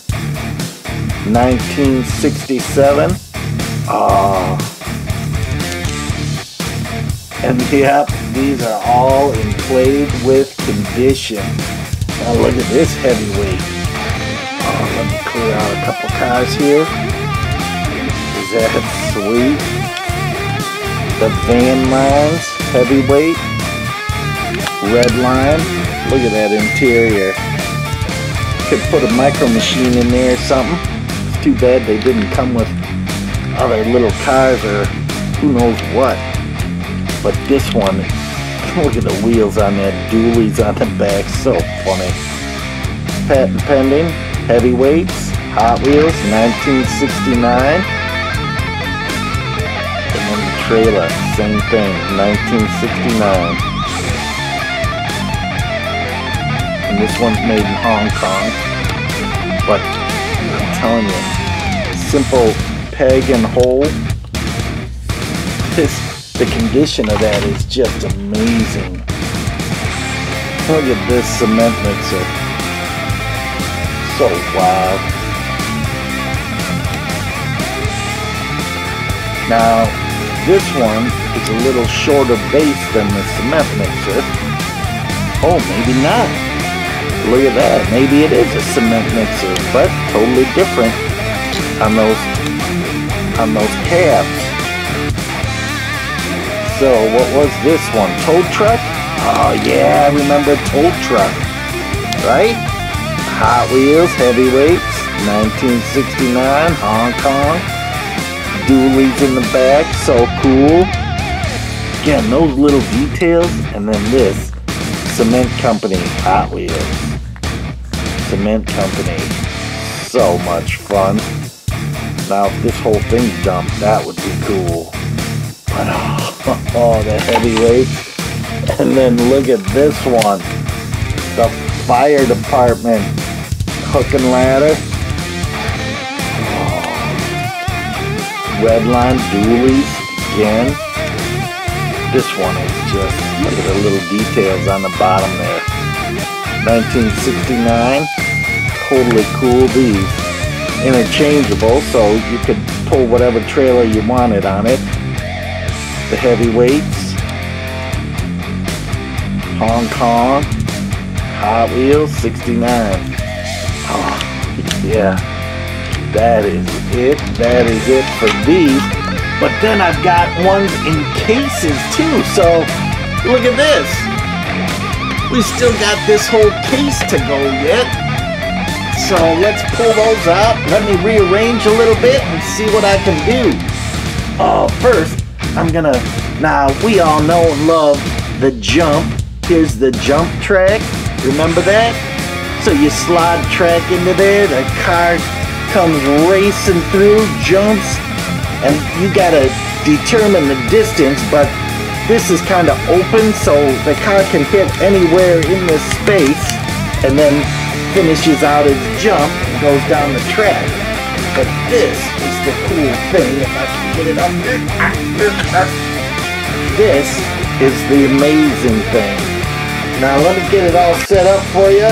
1967. And yep, these are all in played with condition. Now look at this heavyweight. Oh, let me clear out a couple cars here. Is that sweet? The Van Lines heavyweight. Redline. Look at that interior. Could put a micro machine in there or something. It's too bad they didn't come with other little cars or who knows what. But this one, look at the wheels on that, dualies on the back, so funny. Patent pending, heavyweights, Hot Wheels, 1969. And then the trailer, same thing, 1969. And this one's made in Hong Kong. But I'm telling you, simple peg and hole. The condition of that is just amazing. Look at this cement mixer. So wild. Now, this one is a little shorter base than the cement mixer. Oh, maybe not. Look at that. Maybe it is a cement mixer, but totally different on those cabs. So, what was this one? Tow truck? Oh yeah, I remember tow truck. Right? Hot Wheels, heavyweights, 1969, Hong Kong. Dualies in the back, so cool. Again, those little details, and then this cement company, Hot Wheels. Cement company, so much fun. Now, if this whole thing's dumped, that would be cool. But oh, the heavyweights. And then look at this one. The fire department hook and ladder. Redline dualies again. This one is just, look at the little details on the bottom there. 1969. Totally cool. These interchangeable, so you could pull whatever trailer you wanted on it. The heavyweights, Hong Kong, Hot Wheels, 69. Oh, yeah, that is it. That is it for these. But then I've got ones in cases too. So look at this. We still got this whole case to go yet. So let's pull those out. Let me rearrange a little bit and see what I can do. First, I'm gonna, now we all know and love the jump. Here's the jump track. Remember that? So you slide track into there, the car comes racing through, jumps, and you gotta determine the distance, but this is kind of open, so the car can hit anywhere in this space, and then finishes out its jump and goes down the track. But this is the cool thing, if I can get it up there. This is the amazing thing. Now let me get it all set up for you.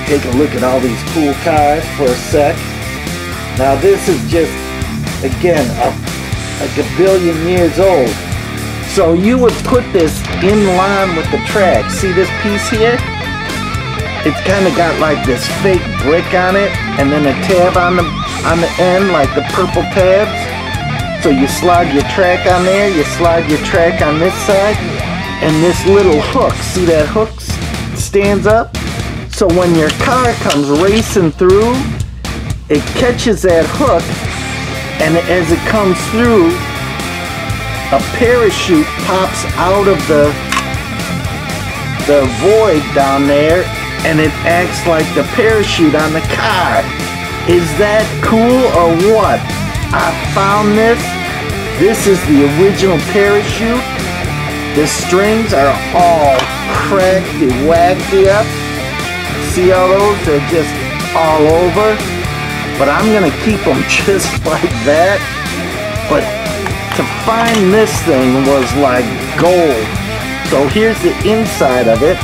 Take a look at all these cool cars for a sec. Now this is just, again, like a billion years old. So you would put this in line with the track. See this piece here? It's kind of got like this fake brick on it, and then a tab on the end, like the purple tabs. So you slide your track on there, you slide your track on this side, and this little hook, see that hook stands up? So when your car comes racing through, it catches that hook, and as it comes through, a parachute pops out of the void down there, and it acts like the parachute on the car. Is that cool or what? I found this. This is the original parachute. The strings are all cracked and wacky up. See all those? They're just all over. But I'm gonna keep them just like that. But to find this thing was like gold. So here's the inside of it.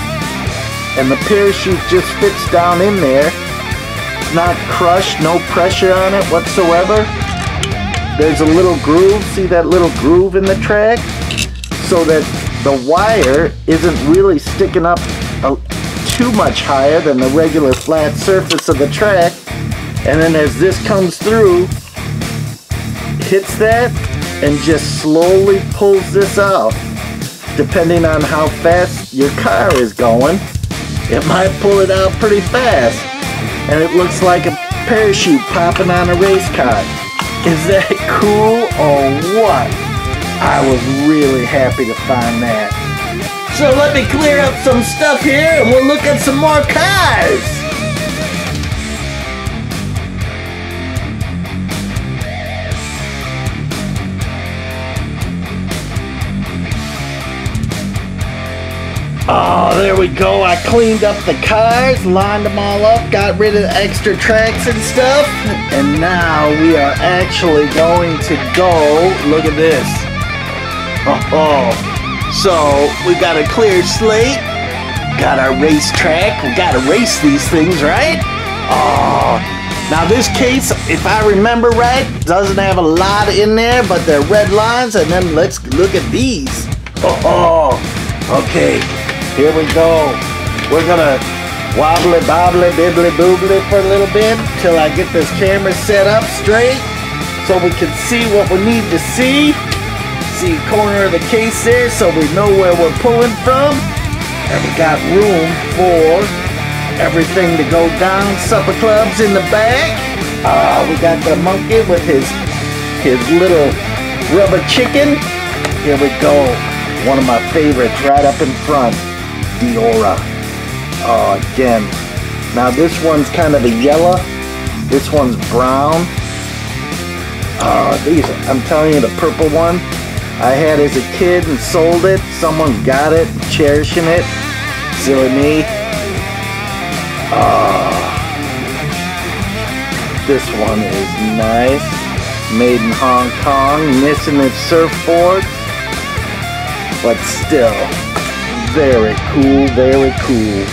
And the parachute just fits down in there. It's not crushed, no pressure on it whatsoever. There's a little groove, see that little groove in the track? So that the wire isn't really sticking up too much higher than the regular flat surface of the track. And then as this comes through, hits that and just slowly pulls this out. Depending on how fast your car is going, it might pull it out pretty fast. And it looks like a parachute popping on a race car. So that's Is that cool or what? I was really happy to find that. So let me clear up some stuff here and we'll look at some more cars. Oh, there we go. I cleaned up the cars, lined them all up, got rid of the extra tracks and stuff. And now we are actually going to go, look at this. Oh, so we got a clear slate, got our racetrack, we got to race these things, right? Oh, now this case, if I remember right, doesn't have a lot in there, but they're red lines. And then let's look at these. Oh, okay. Here we go. We're gonna wobbly bobbly bibbly boobly for a little bit till I get this camera set up straight so we can see what we need to see. See corner of the case there so we know where we're pulling from. And we got room for everything to go down. Supper clubs in the back. We got the monkey with his little rubber chicken. Here we go. One of my favorites right up in front. Diora. Oh, again. Now this one's kind of a yellow. This one's brown. These, I'm telling you, the purple one I had as a kid and sold it. Someone's got it, cherishing it. Silly me. This one is nice. Made in Hong Kong. Missing its surfboard. But still. Very cool, very cool.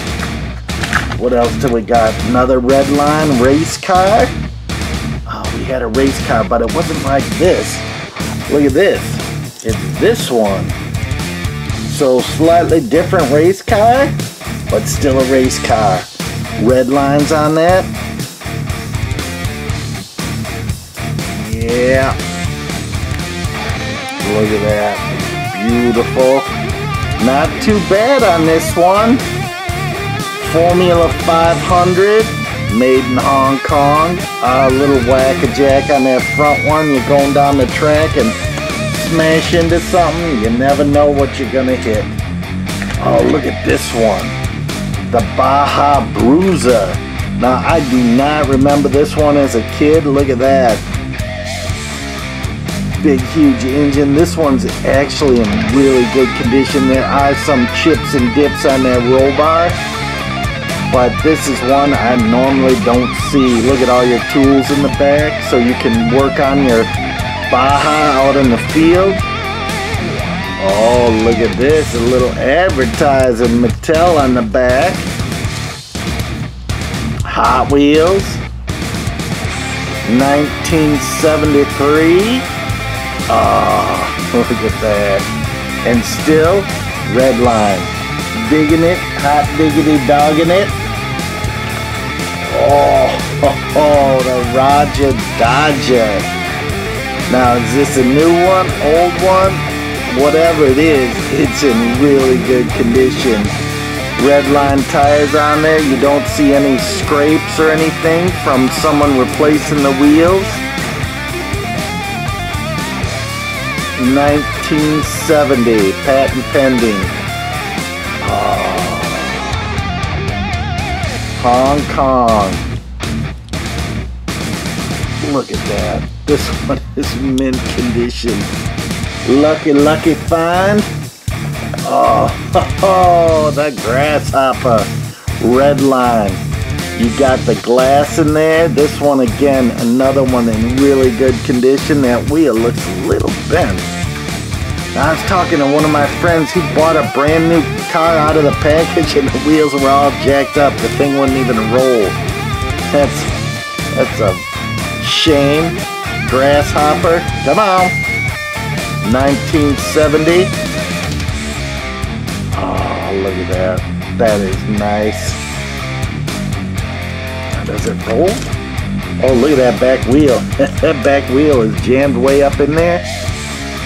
What else do we got? Another Redline race car. Oh, we had a race car, but it wasn't like this. Look at this. It's this one. So slightly different race car, but still a race car. Red lines on that. Yeah. Look at that. Beautiful. Not too bad on this one. Formula 500, made in Hong Kong. A little whack-a-jack on that front one. You're going down the track and smash into something. You never know what you're gonna hit. Oh, look at this one. The Baja Bruiser. Now, I do not remember this one as a kid. Look at that. Big, huge engine. This one's actually in really good condition. There are some chips and dips on that roll bar, but this is one I normally don't see. Look at all your tools in the back, so you can work on your Baja out in the field. Oh, look at this, a little advertising Mattel on the back. Hot Wheels, 1973. Oh, look at that. And still, Redline. Digging it, hot diggity dogging it. Oh, the Roger Dodger. Now, is this a new one, old one? Whatever it is, it's in really good condition. Redline tires on there. You don't see any scrapes or anything from someone replacing the wheels. 1970, patent pending. Hong Kong. Look at that. This one is mint condition. Lucky find. Oh, the grasshopper. Redline. You got the glass in there. This one again, another one in really good condition. That wheel looks a little bent. I was talking to one of my friends who bought a brand new car out of the package and the wheels were all jacked up. The thing wouldn't even roll. That's a shame. Grasshopper. Come on. 1970. Oh, look at that. That is nice. Does it roll? Oh, look at that back wheel. That back wheel is jammed way up in there.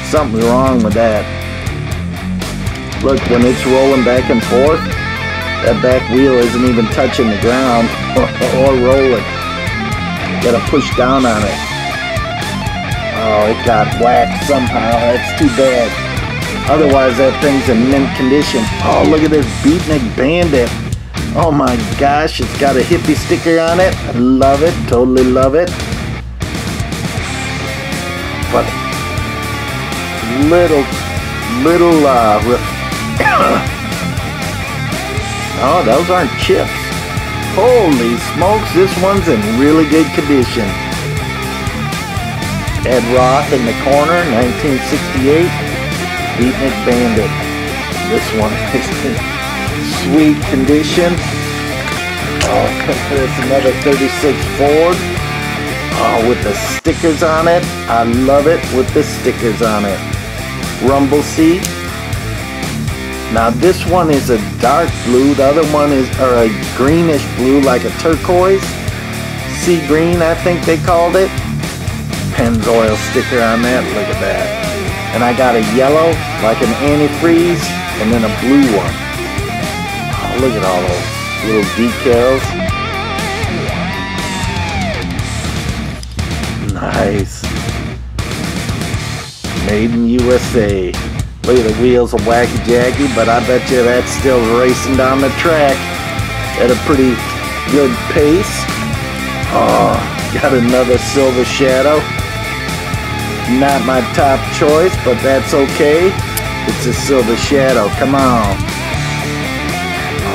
Something's wrong with that. Look, when it's rolling back and forth, that back wheel isn't even touching the ground or rolling. Gotta push down on it. Oh, it got whacked somehow. That's too bad. Otherwise, that thing's in mint condition. Oh, look at this Beatnik Bandit. Oh my gosh, it's got a hippie sticker on it. I love it. Totally love it. But little oh, those aren't chips. Holy smokes, this one's in really good condition. Ed Roth in the corner, 1968. Beatnik Bandit. This one is in sweet condition. Oh, there's another 36 Ford. Oh, with the stickers on it. I love it with the stickers on it. Rumble seat. Now this one is a dark blue. The other one is a greenish blue, like a turquoise. Sea green, I think they called it. Pennzoil sticker on that. Look at that. And I got a yellow, like an antifreeze, and then a blue one. Oh, look at all those little decals. Nice. Made in USA. Look at the wheels are wacky-jacky, but I bet you that's still racing down the track at a pretty good pace. Oh, got another Silver Shadow. Not my top choice, but that's okay. It's a Silver Shadow. Come on.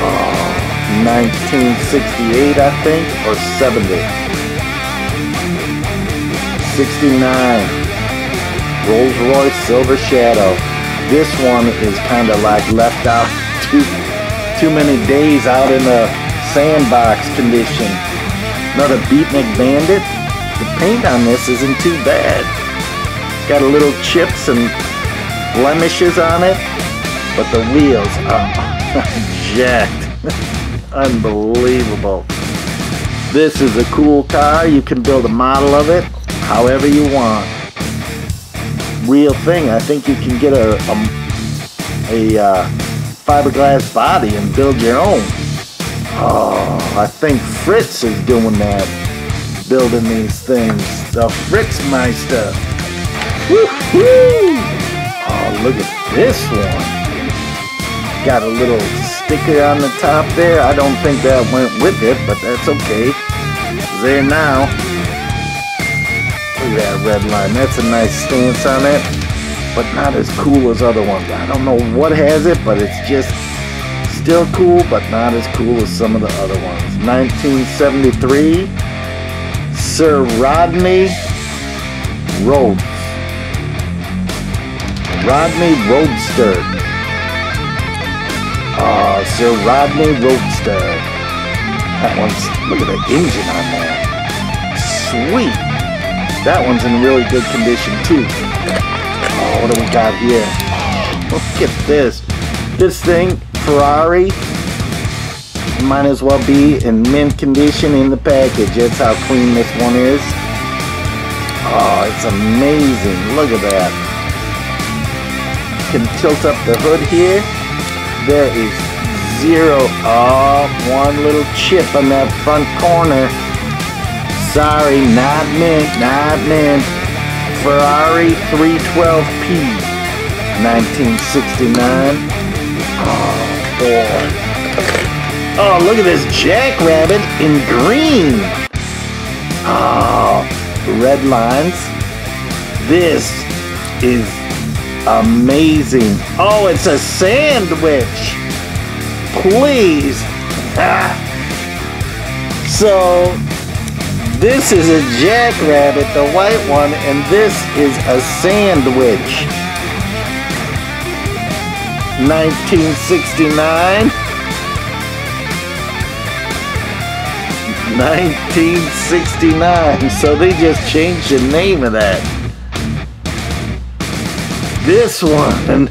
Oh, 1968, I think, or 70. 69. Rolls-Royce Silver Shadow. This one is kind of like left out too many days out in a sandbox condition. Another Beatnik Bandit. The paint on this isn't too bad. Got a little chips and blemishes on it, but the wheels are jacked. Unbelievable. This is a cool car. You can build a model of it however you want. Real thing. I think you can get a fiberglass body and build your own. Oh, I think Fritz is doing that, building these things. The Fritzmeister. Woo-hoo! Oh, look at this one. Got a little sticker on the top there. I don't think that went with it, but that's okay. It's there now. Look at that red line. That's a nice stance on it, but not as cool as other ones. I don't know what has it, but it's just still cool, but not as cool as some of the other ones. 1973, Sir Rodney Rhodes. Rodney Roadster. Oh, Sir Rodney Roadster. That one's, look at the engine on that. Sweet. That one's in really good condition too. Oh, what do we got here? Oh, look at this. This thing, Ferrari, might as well be in mint condition in the package. That's how clean this one is. Oh, it's amazing. Look at that. Can tilt up the hood here. There is zero. Oh, one little chip on that front corner. Sorry, not mint, not mint. Ferrari 312P, 1969. Oh boy. Oh, look at this Jackrabbit in green. Oh, Redlines. This is amazing. Oh, it's a sandwich. Please. So, this is a Jackrabbit, the white one, and this is a sandwich. 1969. 1969. So they just changed the name of that. This one,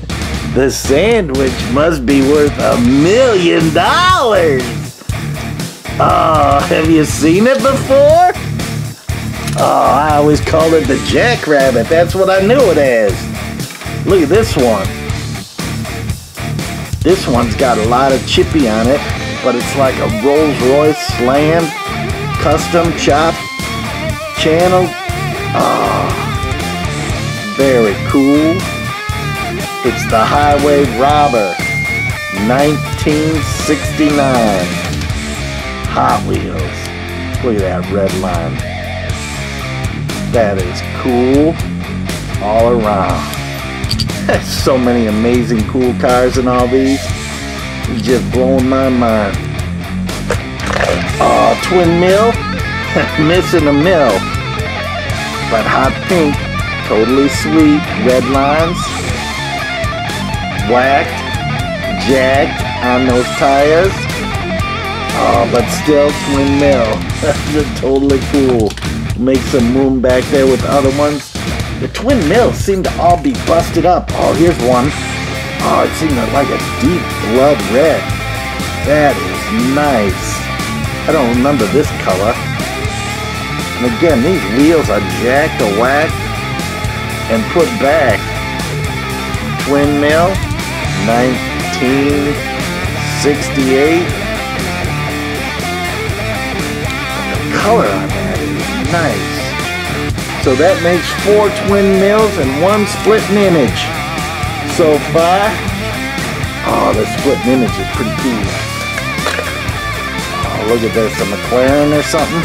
the sandwich must be worth $1 million. Oh, have you seen it before? Oh, I always called it the Jackrabbit. That's what I knew it as. Look at this one. This one's got a lot of chippy on it, but it's like a Rolls-Royce slammed, custom chop channel. Oh, Very cool. It's the Highway Robber 1969 Hot Wheels. Look at that red line. That is cool all around. So many amazing cool cars in all these. It's just blowing my mind. Oh, twin mill. Missing a mill. But hot pink. Totally sweet. Red lines. Whacked. Jacked on those tires. Oh, but still twin mill. That's totally cool. Make some room back there with the other ones. The twin mills seem to all be busted up. Oh, here's one. Oh, it seems like a deep blood red. That is nice. I don't remember this color. And again, these wheels are jacked or whacked and put back. Twin mill, 1968. The color on that is nice. So that makes 4 twin mills and 1 split image. So far, oh, the split image is pretty cool. Oh, look at this, a McLaren or something.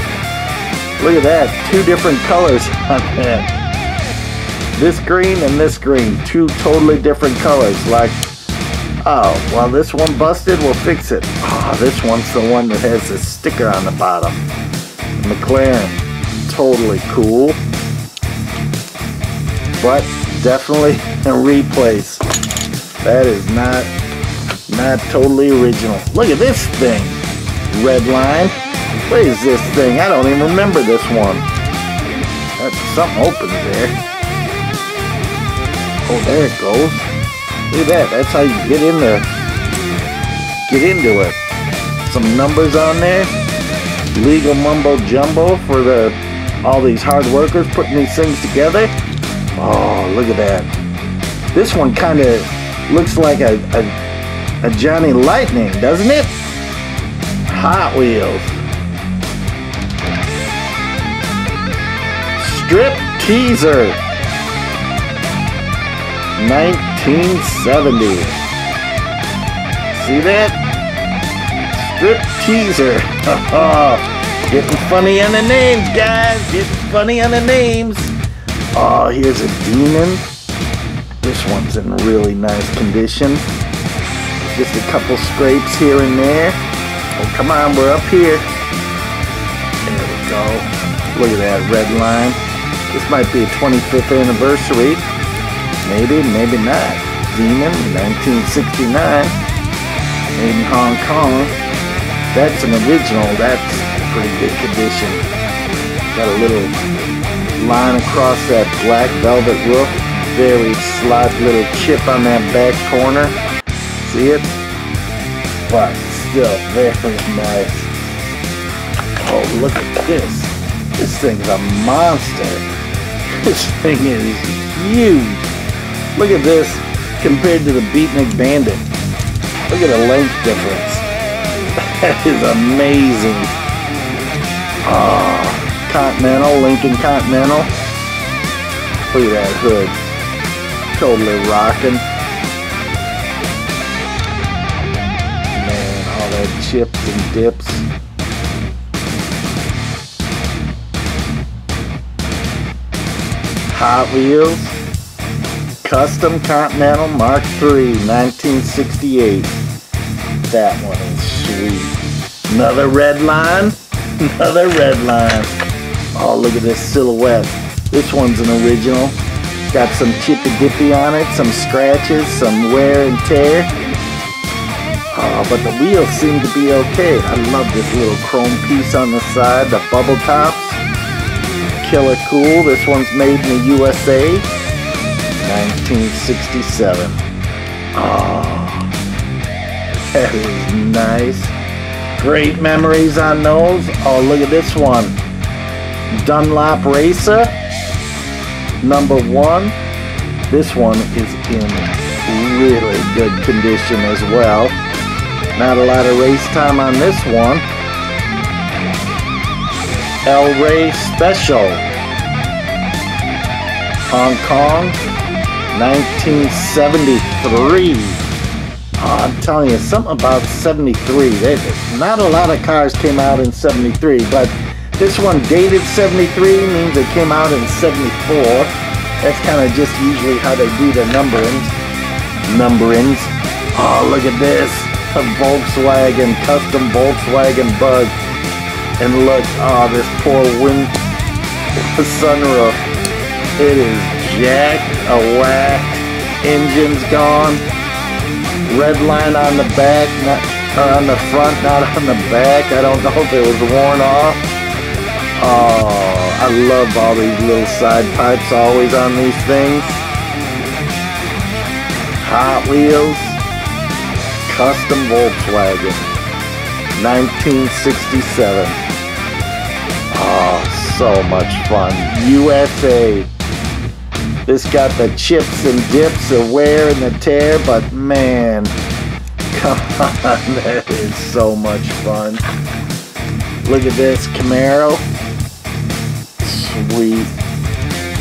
Look at that, 2 different colors on that. This green and this green, 2 totally different colors. Like, oh, well, this one busted, we'll fix it. Oh, this one's the one that has the sticker on the bottom. McLaren, totally cool. But definitely a replace. That is not totally original. Look at this thing. Redline. What is this thing? I don't even remember this one. That's something open there. Oh, there it goes. Look at that. That's how you get into it. Some numbers on there. Legal mumbo jumbo for all these hard workers putting these things together. Oh, look at that. This one kind of looks like a Johnny Lightning, doesn't it? Hot Wheels. Strip Teaser. 1970. See that? Strip Teaser. Getting funny on the names, guys. Getting funny on the names. Oh, here's a Demon. This one's in really nice condition. Just a couple scrapes here and there. Oh, come on, we're up here. There we go. Look at that red line. This might be a 25th anniversary. Maybe, maybe not. Demon, 1969. Made in Hong Kong. That's an original. That's pretty good condition. Got a little line across that black velvet roof. Very slight little chip on that back corner. See it? But still very nice. Oh, look at this. This thing's a monster. This thing is huge. Look at this compared to the Beatnik Bandit. Look at the length difference. That is amazing. Oh, Continental, Lincoln Continental. Look at that hood. Totally rocking. Man, all that chips and dips. Hot Wheels. Custom Continental Mark III, 1968. That one is sweet. Another red line. Another red line. Oh, look at this silhouette. This one's an original. Got some chippy dippy on it, some scratches, some wear and tear. Oh, but the wheels seem to be okay. I love this little chrome piece on the side, the bubble tops. Killer cool. This one's made in the USA. 1967. Oh, that is nice. Great memories on those. Oh, look at this one. Dunlop Racer. #1. This one is in really good condition as well. Not a lot of race time on this one. El Rey Special. Hong Kong, 1973. Oh, I'm telling you, something about 73. Not a lot of cars came out in 73, but this one dated 73 means it came out in 74. That's kind of just usually how they do the numberings. Oh, look at this. A Volkswagen, custom Volkswagen Bug. And look, oh, this poor sunroof. It is jacked, whacked, engine's gone. Redline on the back, or on the front, not on the back. I don't know if it was worn off. Oh, I love all these little side pipes always on these things. Hot Wheels, custom Volkswagen, 1967. Oh, so much fun. USA. This got the chips and dips of wear and the tear, but man, come on, that is so much fun. Look at this Camaro. Sweet.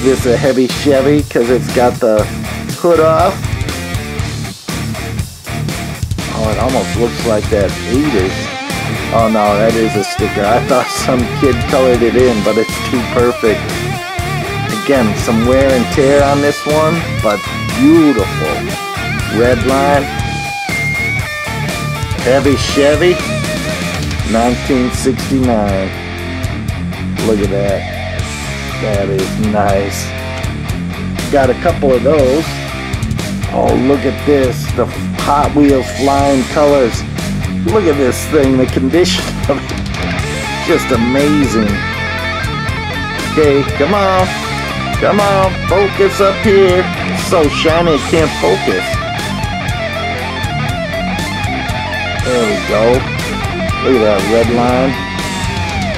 This is a heavy Chevy because it's got the hood off. Oh, it almost looks like that 80s. Oh no, that is a sticker. I thought some kid colored it in, but it's too perfect. Again, some wear and tear on this one, but beautiful. Redline. Heavy Chevy. 1969. Look at that. That is nice. Got a couple of those. Oh, look at this. The Hot Wheels flying colors. Look at this thing. The condition of it. Just amazing. Okay, come on. Come on. Focus up here. It's so shiny it can't focus. There we go. Look at that red line.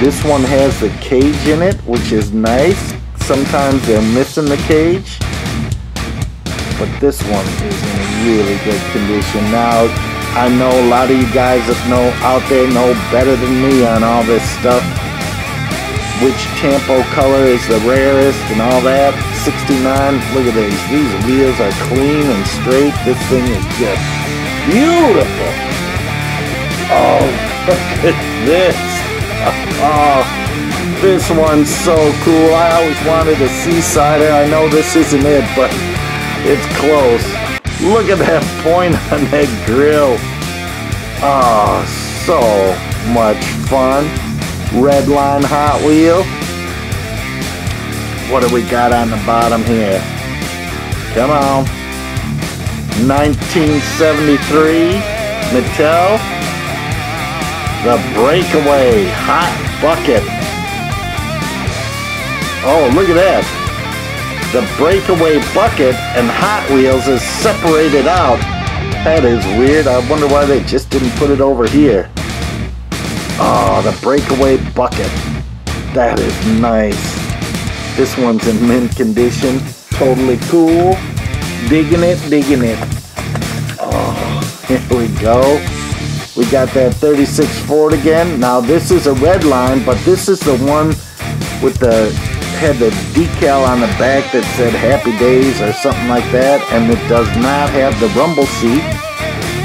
This one has the cage in it, which is nice. Sometimes they're missing the cage. But this one is in really good condition. Now, I know a lot of you guys that know out there know better than me on all this stuff. Which Tampo color is the rarest and all that. 69, look at these. These wheels are clean and straight. This thing is just beautiful. Oh, look at this. Oh, this one's so cool. I always wanted a Seasider. I know this isn't it, but it's close. Look at that point on that grill. Oh, so much fun. Redline Hot Wheel. What do we got on the bottom here? Come on. 1973 Mattel. The Breakaway Hot Bucket. Oh, look at that. The Breakaway Bucket and Hot Wheels is separated out. That is weird. I wonder why they just didn't put it over here. Oh, the Breakaway Bucket. That is nice. This one's in mint condition. Totally cool. Digging it, digging it. Oh, here we go. We got that 36 Ford again. Now this is a Redline, but this is the one with the had the decal on the back that said Happy Days or something like that, and it does not have the rumble seat,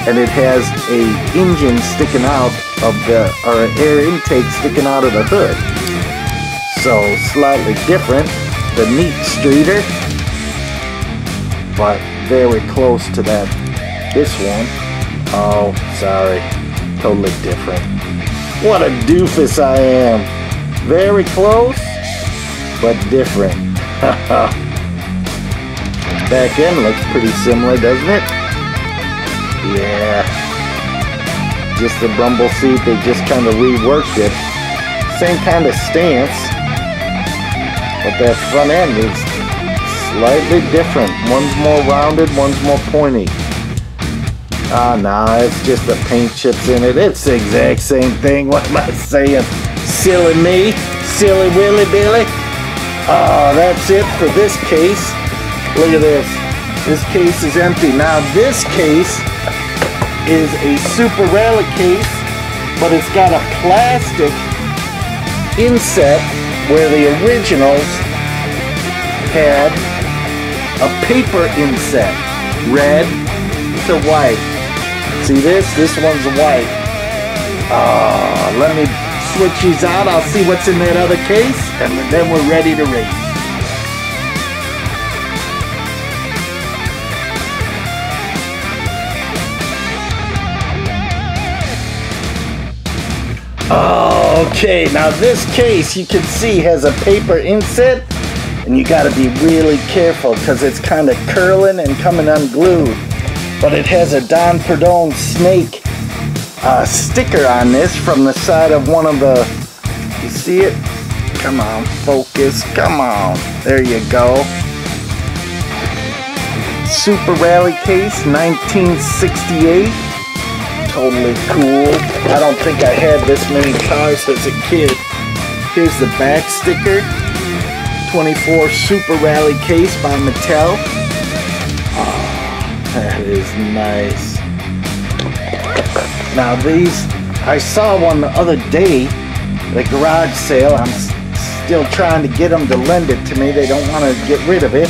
and it has a engine sticking out of the, or an air intake sticking out of the hood. So slightly different, the neat streeter, but very close to that. This one, oh sorry, totally different. What a doofus I am. Very close, but different. Back end looks pretty similar, doesn't it? Yeah. Just the rumble seat, they just kind of reworked it. Same kind of stance, but that front end is slightly different. One's more rounded, one's more pointy. Ah, no, it's just the paint chips in it. It's the exact same thing. What am I saying? Silly me, silly Willy Billy. Oh, that's it for this case. Look at this. This case is empty. Now this case is a super relic case, but it's got a plastic inset where the originals had a paper inset, red to white. See this? This one's white. Let me switch these out. I'll see what's in that other case, and then we're ready to race. Okay, now this case you can see has a paper inset, and you got to be really careful because it's kind of curling and coming unglued. But it has a Don Perdone snake sticker on this from the side of one of the, you see it? Come on, focus, come on. There you go. Super Rally case, 1968. Totally cool. I don't think I had this many cars as a kid. Here's the back sticker. 24 Super Rally case by Mattel. Oh, that is nice. Now these, I saw one the other day at a garage sale. I'm still trying to get them to lend it to me. They don't want to get rid of it,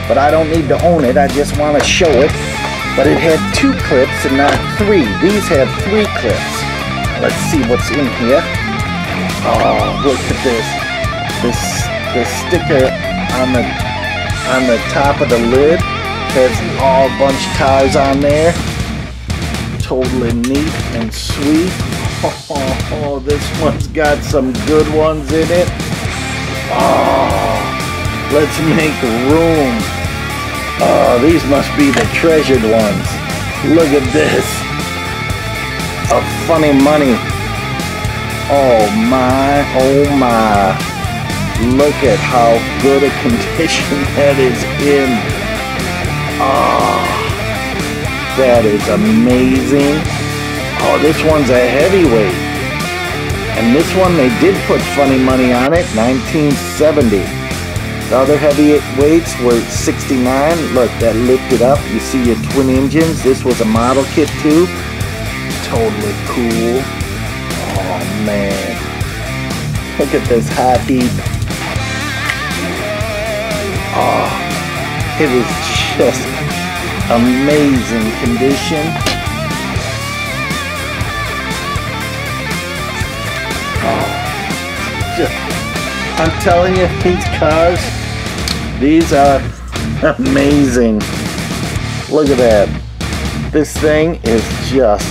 but I don't need to own it. I just want to show it. But it had 2 clips and not 3. These have 3 clips. Let's see what's in here. Oh, look at this. The sticker on the top of the lid has all bunch of cars on there. Totally neat and sweet. Oh, this one's got some good ones in it. Oh, let's make room. Oh, these must be the treasured ones. Look at this. A Funny Money. Oh my, oh my. Look at how good a condition that is in. Oh, that is amazing. Oh, this one's a heavyweight. And this one, they did put Funny Money on it, 1970. The other heavyweights were 69. Look, that lifted up. You see your twin engines. This was a model kit too. Totally cool. Oh man. Look at this hot heat. Oh, it is just amazing condition. I'm telling you, these cars, these are amazing. Look at that. This thing is just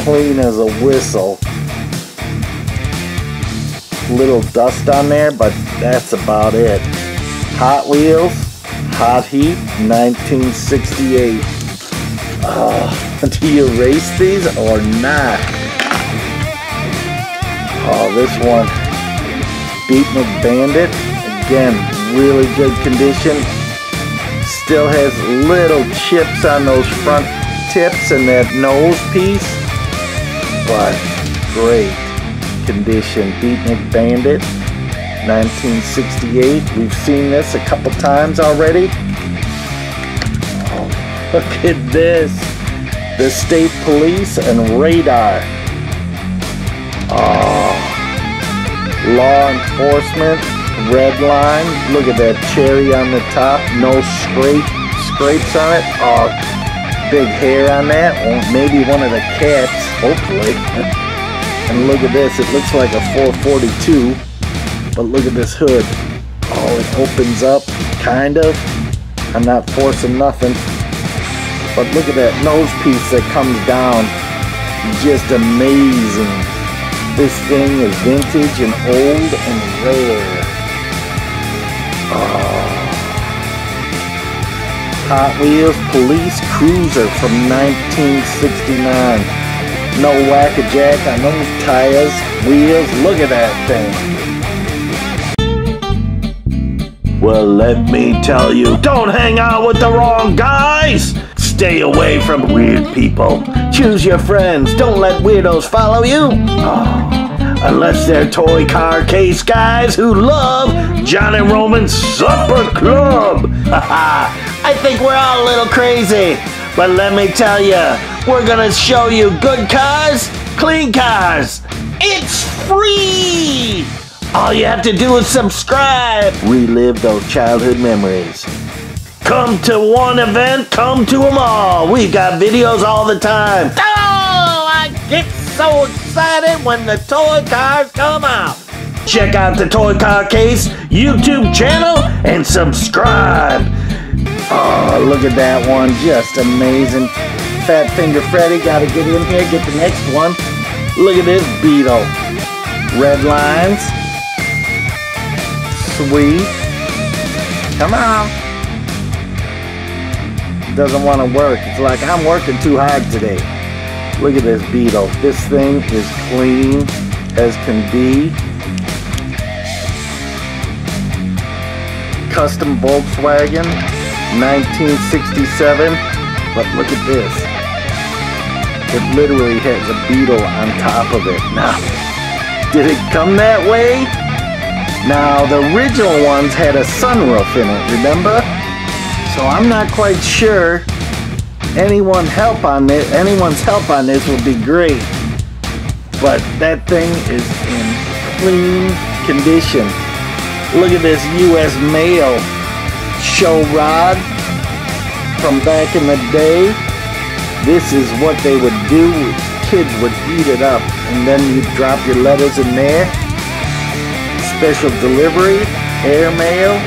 clean as a whistle. Little dust on there, but that's about it. Hot Wheels, Hot Heat, 1968. Do you race these or not? Oh, this one. Beatnik Bandit, again, really good condition. Still has little chips on those front tips and that nose piece, but great condition. Beatnik Bandit, 1968. We've seen this a couple times already. Oh, look at this. The State Police and Radar. Oh. Law Enforcement, Redline. Look at that cherry on the top. No scrapes on it. Oh, big hair on that. Or maybe one of the cats, hopefully. And look at this. It looks like a 442. But look at this hood. Oh, it opens up, kind of. I'm not forcing nothing. But look at that nose piece that comes down. Just amazing. This thing is vintage and old and rare. Oh. Hot Wheels Police Cruiser from 1969. No whack-a-jack on those tires, wheels. Look at that thing. Well, let me tell you, don't hang out with the wrong guys. Stay away from weird people. Choose your friends. Don't let weirdos follow you. Oh, unless they're toy car case guys who love John and Roman's Supper Club. I think we're all a little crazy. But let me tell you, we're gonna show you good cars, clean cars. It's free. All you have to do is subscribe. Relive those childhood memories. Come to one event, come to them all. We've got videos all the time. Oh, I get so excited when the toy cars come out. Check out the Toy Car Case YouTube channel and subscribe. Oh, look at that one. Just amazing. Fat Finger Freddy, gotta get in here, get the next one. Look at this Beetle. Redlines. Sweet. Come on. Doesn't want to work. It's like I'm working too hard today. Look at this Beetle. This thing is clean as can be. Custom Volkswagen, 1967. But look at this. It literally has a beetle on top of it. Now, did it come that way? Now, the original ones had a sunroof in it, remember? So I'm not quite sure. Anyone's help on this would be great. But that thing is in clean condition. Look at this U.S. mail show rod from back in the day. This is what they would do. Kids would eat it up, and then you drop your letters in there. Special delivery, airmail.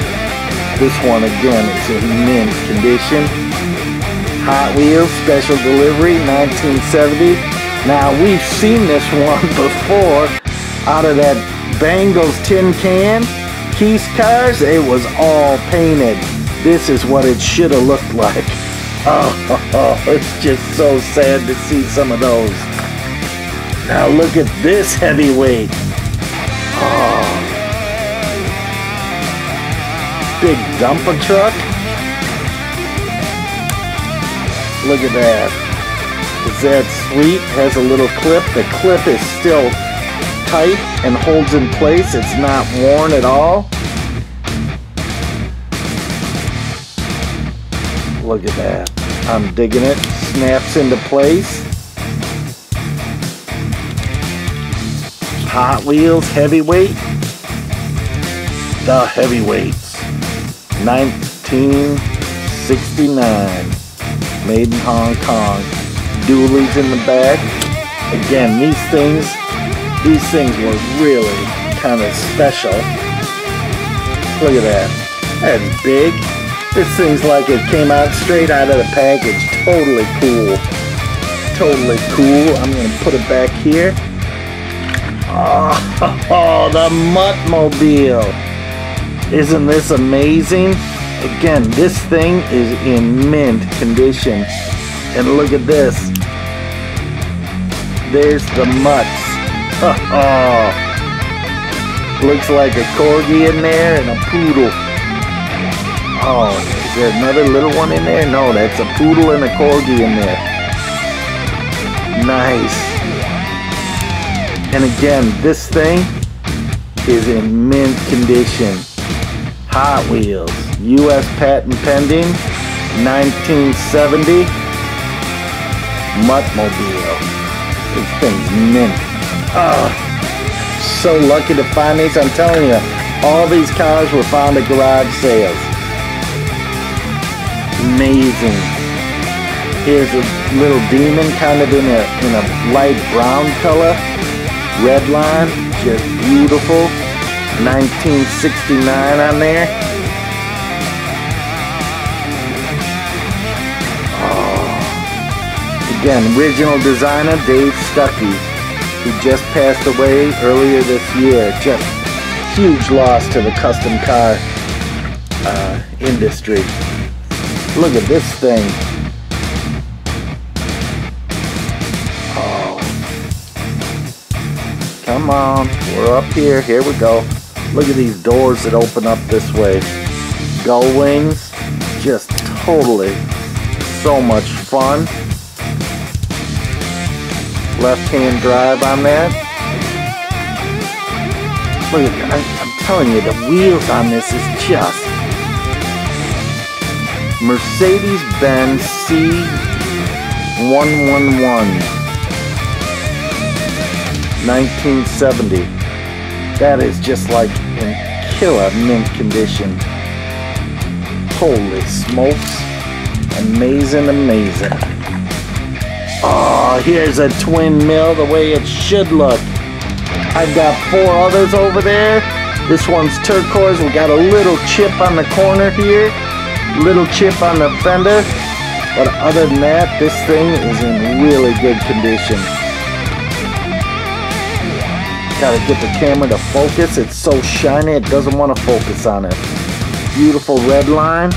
This one again is in mint condition. Hot Wheels, special delivery, 1970. Now we've seen this one before out of that Bangles tin can. Keith's Cars, it was all painted. This is what it should have looked like. Oh, it's just so sad to see some of those. Now look at this heavyweight. Oh. Big dumper truck. Look at that. Is that sweet? Has a little clip. The clip is still tight and holds in place. It's not worn at all. Look at that. I'm digging it. Snaps into place. Hot Wheels heavyweight. The heavyweights. 1969. Made in Hong Kong. Dualies in the back. Again, these things were really kind of special. Look at that. That's big. This thing's like it came out straight out of the package. Totally cool. Totally cool. I'm going to put it back here. Oh, the Muttmobile. Isn't this amazing? Again, this thing is in mint condition. And look at this. There's the Mutts. Oh, looks like a corgi in there and a poodle. Oh, is there another little one in there? No, that's a poodle and a corgi in there. Nice. And again, this thing is in mint condition. Hot Wheels. U.S. patent pending. 1970. Muttmobile. This thing's mint. Oh, so lucky to find these. I'm telling you, all these cars were found at garage sales. Amazing. Here's a little demon kind of in a light brown color. Redline, just beautiful. 1969 on there. Oh. Again, original designer Dave Stuckey, who just passed away earlier this year. Just huge loss to the custom car industry. Look at this thing. Oh. Come on, we're up here. Here we go. Look at these doors that open up this way. Gull wings, just totally so much fun. Left-hand drive on that. Look at that. I'm telling you, the wheels on this is just Mercedes-Benz C111 1970. That is just like in killer mint condition. Holy smokes. Amazing, amazing. Oh, here's a twin mill the way it should look. I've got 4 others over there. This one's turquoise. We got a little chip on the corner here. Little chip on the fender. But other than that, this thing is in really good condition. Gotta get the camera to focus. It's so shiny it doesn't want to focus on it. Beautiful red line.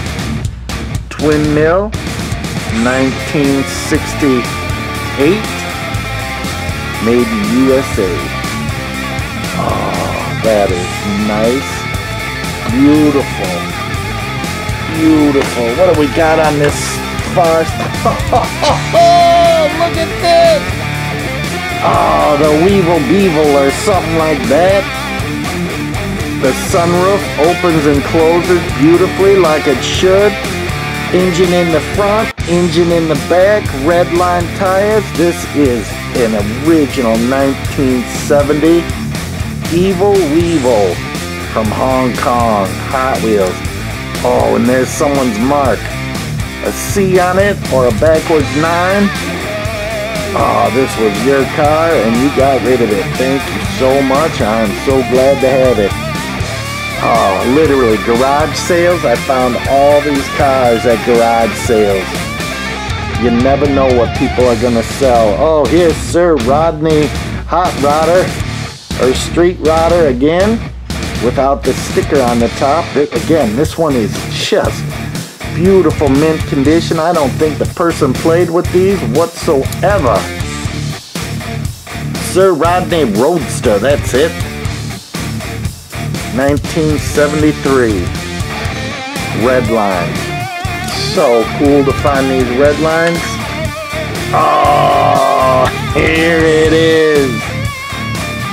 Twin mill. 1968. Made in USA. Oh, that is nice. Beautiful. Beautiful. What do we got on this far? Oh, look at this. Oh, the Weevil Beevil or something like that. The sunroof opens and closes beautifully like it should. Engine in the front, engine in the back, red line tires. This is an original 1970 Evil Weevil from Hong Kong, Hot Wheels. Oh, and there's someone's mark. A C on it or a backwards 9. Oh, this was your car and you got rid of it. Thank you so much. I'm so glad to have it. Oh, literally garage sales. I found all these cars at garage sales. You never know what people are gonna sell. Oh, here's Sir Rodney Hot Rodder or Street Rodder again without the sticker on the top. Again, this one is just beautiful mint condition. I don't think the person played with these whatsoever. Sir Rodney Roadster, that's it. 1973. Red line. So cool to find these red lines. Oh, here it is.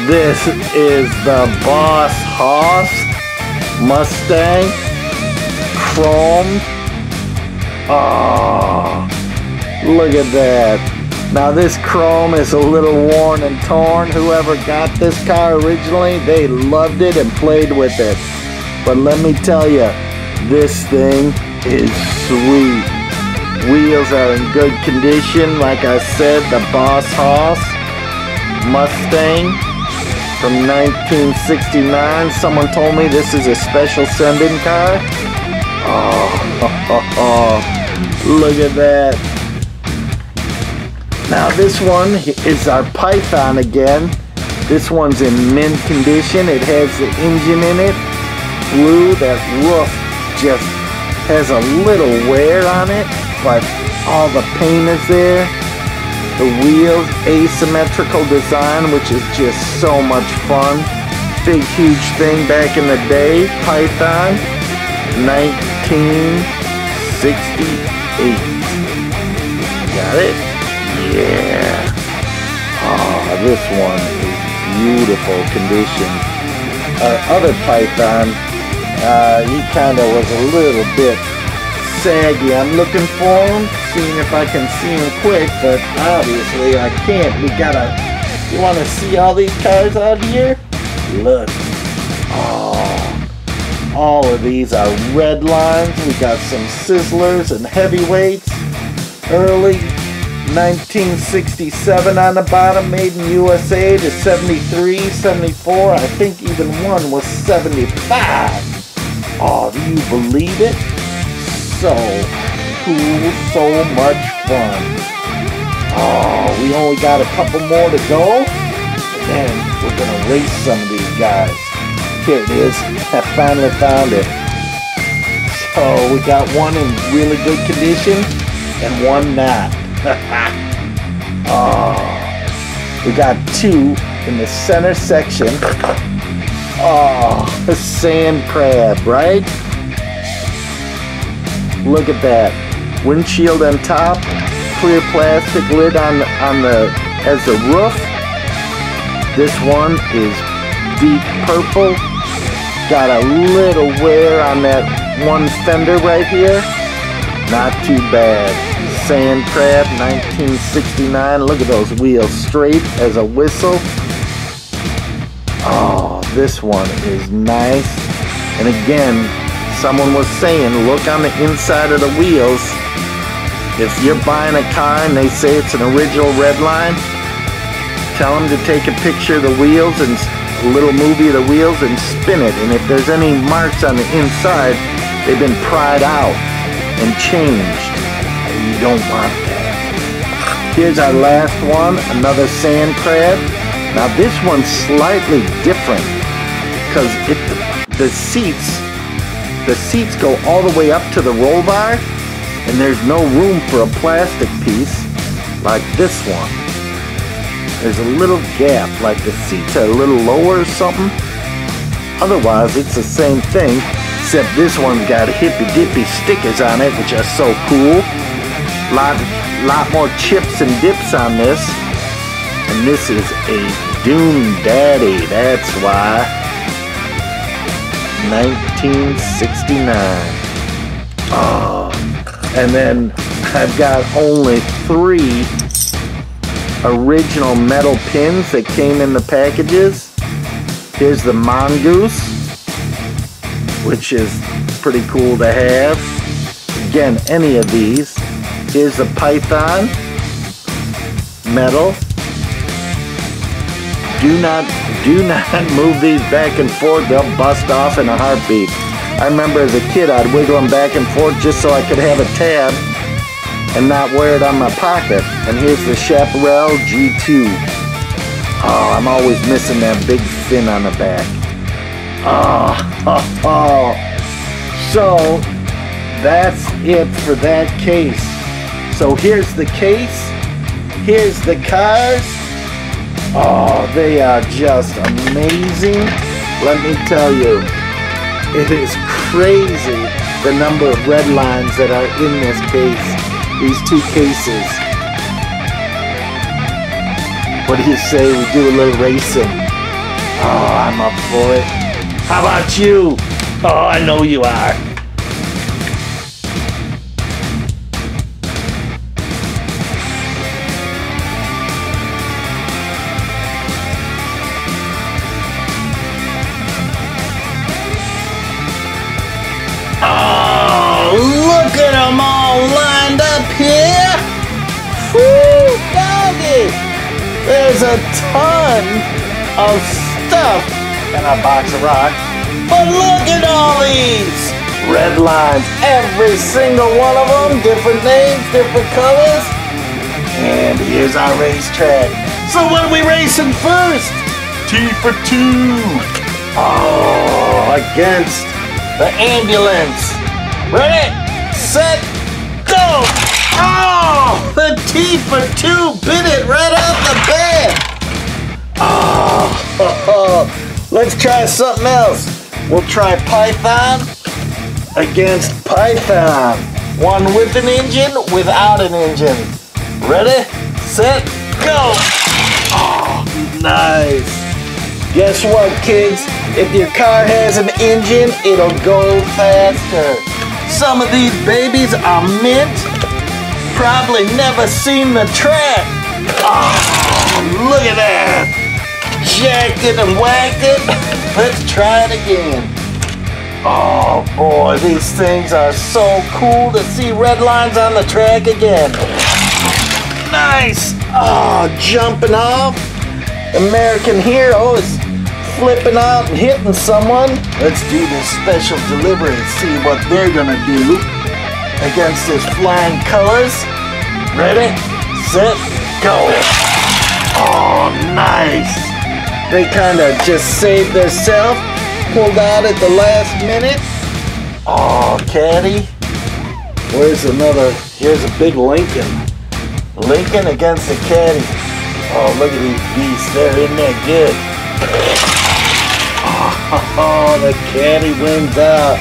This is the Boss Hoss Mustang. Chromed. Oh, look at that. Now this chrome is a little worn and torn. Whoever got this car originally, they loved it and played with it. But let me tell you, this thing is sweet. Wheels are in good condition. Like I said, the Boss Hoss Mustang from 1969. Someone told me this is a special send-in car. Oh, look at that. Now this one is our Python again. This one's in mint condition. It has the engine in it. Blue. That roof just has a little wear on it, but all the paint is there. The wheels, asymmetrical design, which is just so much fun. Big huge thing back in the day. Python. 1968. Got it? Yeah. Oh, this one is beautiful condition. Our other Python, he kind of was a little bit saggy. I'm looking for him, seeing if I can see him quick, but obviously I can't. You want to see all these cars out here? Look. Oh. All of these are red lines. We got some sizzlers and heavyweights. Early 1967 on the bottom, made in USA to 73, 74. I think even one was 75. Oh, do you believe it? So cool, so much fun. Oh, we only got a couple more to go. And then we're gonna race some of these guys. Here it is. I finally found it. So we got one in really good condition and one not. Oh, we got 2 in the center section. Oh, a sand crab, right? Look at that. Windshield on top, clear plastic lid as the roof. This one is deep purple. Got a little wear on that one fender right here. Not too bad. Sand Crab 1969. Look at those wheels, straight as a whistle. Oh, this one is nice. And again, someone was saying, look on the inside of the wheels. If you're buying a car and they say it's an original Redline, tell them to take a picture of the wheels and a little movie of the wheels and spin it. And if there's any marks on the inside, they've been pried out and changed. You don't want that. Here's our last one, another sand crab. Now this one's slightly different because the seats go all the way up to the roll bar, and there's no room for a plastic piece like this one. There's a little gap, like the seats are a little lower or something. Otherwise, it's the same thing, except this one's got hippy dippy stickers on it, which are so cool. Lot more chips and dips on this. And this is a Dune Daddy, that's why. 1969. Oh, and then I've got only 3 original metal pins that came in the packages. Here's the mongoose, which is pretty cool to have. Again, any of these. Here's the python, metal. Do not move these back and forth. They'll bust off in a heartbeat. I remember as a kid, I'd wiggle them back and forth just so I could have a tab and not wear it on my pocket. And here's the Chaparral G2. Oh, I'm always missing that big fin on the back. Oh. So that's it for that case. So here's the case. Here's the cars. Oh, they are just amazing. Let me tell you, it is crazy the number of red lines that are in this case, these 2 cases. What do you say we do a little racing? Oh, I'm up for it. How about you? Oh, I know you are. Look at them all lined up here. Whoo, doggy. There's a ton of stuff in our box of rock. But look at all these red lines. Every single one of them, different names, different colors. And here's our racetrack. So what are we racing first? T for 2. Oh, against the ambulance. Ready, set, go! Oh, the T for 2 bit it right out the bat. Oh, let's try something else. We'll try Python against Python. One with an engine, without an engine. Ready, set, go! Oh, nice. Guess what, kids? If your car has an engine, it'll go faster. Some of these babies are mint. Probably never seen the track. Oh, look at that. Jacked it and whacked it. Let's try it again. Oh boy, these things are so cool to see red lines on the track again. Nice. Oh, jumping off. American Hero is flipping out and hitting someone. Let's do this special delivery and see what they're gonna do against his flying colors. Ready, set, go. Oh, nice. They kind of just saved themselves, pulled out at the last minute. Oh, caddy. Where's another? Here's a big Lincoln. Lincoln against the caddy. Oh, look at these beasts. They're in there good. Oh, the caddy wins out.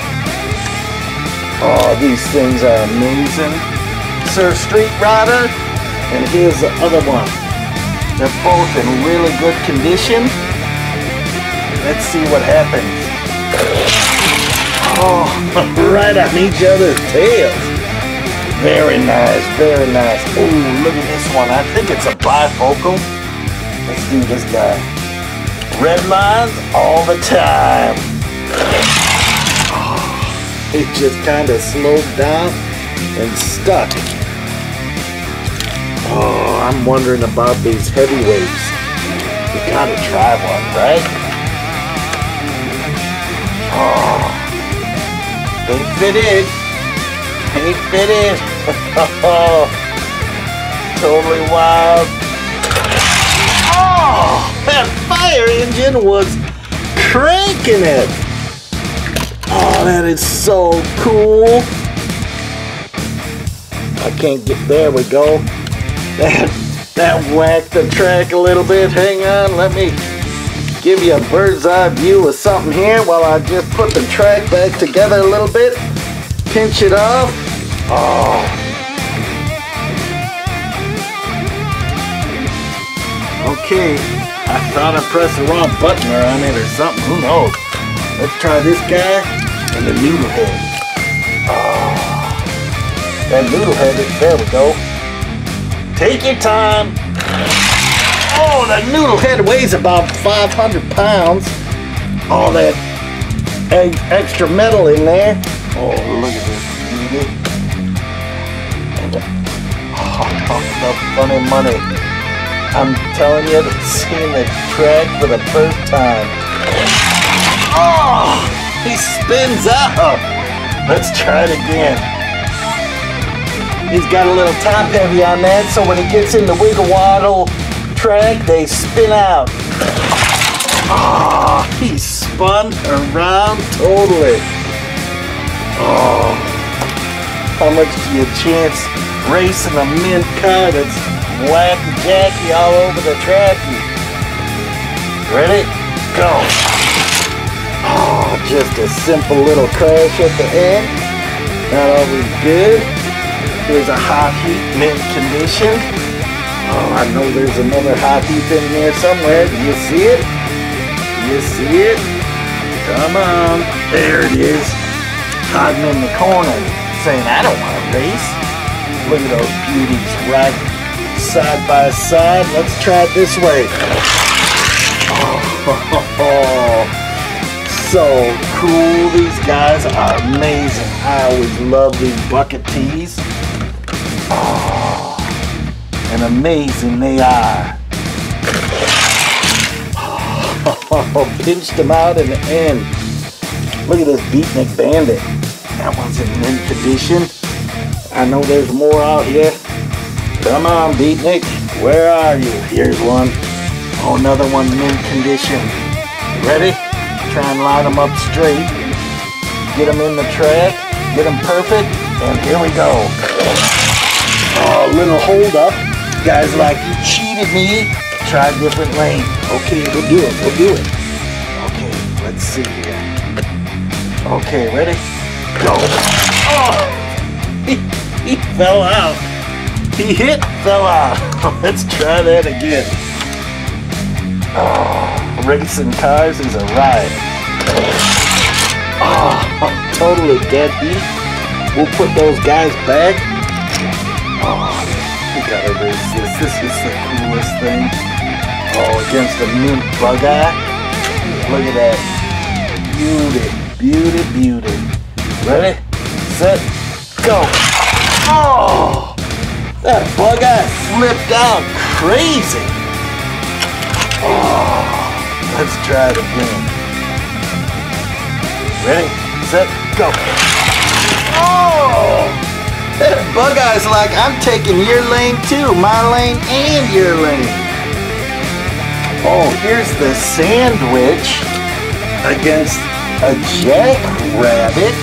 Oh, these things are amazing. Sir Street Rider, and here's the other one. They're both in really good condition. Let's see what happens. Oh, right on each other's tails. Very nice, very nice. Oh, look at this one. I think it's a bifocal. Let's do this guy. Red lines all the time. It just kind of slowed down and stuck. Oh, I'm wondering about these heavyweights. We gotta try one, right? Oh, they fit in. They fit in. Oh, totally wild. Oh, that fire engine was cranking it. Oh, that is so cool. I can't get, there we go. That whacked the track a little bit. Hang on, let me give you a bird's eye view of something here while I just put the track back together a little bit. Pinch it off. Oh. Okay, I thought I pressed the wrong button on it or something. Who knows? Let's try this guy and the noodle head. Oh, that noodle head is, there we go. Take your time. Oh, that noodle head weighs about 500 pounds. All that extra metal in there. Oh, look at this beauty. Oh, the funny money. I'm telling you, seeing the track for the first time. Oh, he spins out. Let's try it again. He's got a little top heavy on that, so when he gets in the wiggle waddle track, they spin out. Oh, he spun around totally. Oh, how much do you chance racing a mint car that's wacky jacky all over the track? Ready? Go. Oh, just a simple little crash at the end. Not always good. Here's a hot heat, mint condition. Oh, I know there's another hot heat in there somewhere. Do you see it? Do you see it? Come on. There it is. Hiding in the corner, saying, I don't want to race. Look at those beauties right side by side. Let's try it this way. Oh, so cool. These guys are amazing. I always love these bucket tees. Oh, and amazing they are. Oh, pinched them out in the end. Look at this beatnik bandit. That one's in mint condition. I know there's more out here. Come on, beatnik. Where are you? Here's one. Oh, another one mint condition. Ready? Try and line them up straight. Get them in the track. Get them perfect. And here we go. Oh, little hold up. Guys like, you cheated me. Try a different lane. Okay, we'll do it. We'll do it. Okay, let's see here. Okay, ready? Go. Oh, he fell out. He fell out. Let's try that again. Oh, racing cars is a ride. Oh, totally dead heat. We'll put those guys back. Oh, we gotta race this. This is the coolest thing. Oh, against the mint bug eye. Look at that. Beauty, beauty, beauty. Ready, set, go. Oh, that bug eye flipped out crazy. Oh, let's try it again. Ready, set, go. Oh, that bug eye's like, I'm taking your lane too, my lane and your lane. Oh, here's the sandwich against a jackrabbit.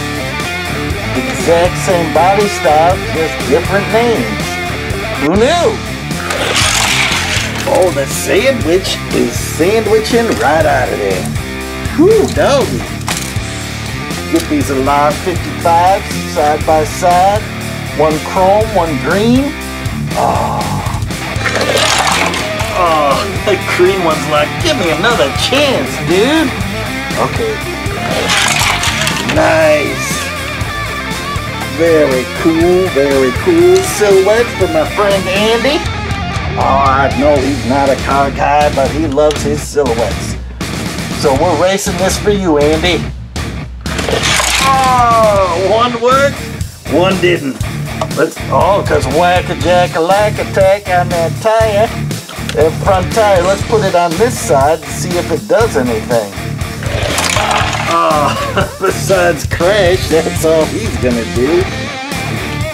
Exact same body style, just different names. Who knew? Oh, the sandwich is sandwiching right out of there. Whew, doggy. Get these alive 55s side by side. One chrome, one green. Oh. Oh, the green one's like, give me another chance, dude. Okay. Nice. Very cool silhouette for my friend Andy. Oh, I know he's not a car guy, but he loves his silhouettes. So we're racing this for you, Andy. Oh, one worked, one didn't. Cause whack-a-jack-a-lack-attack on that tire, that front tire. Let's put it on this side to see if it does anything. Oh, besides crash, that's all he's gonna do.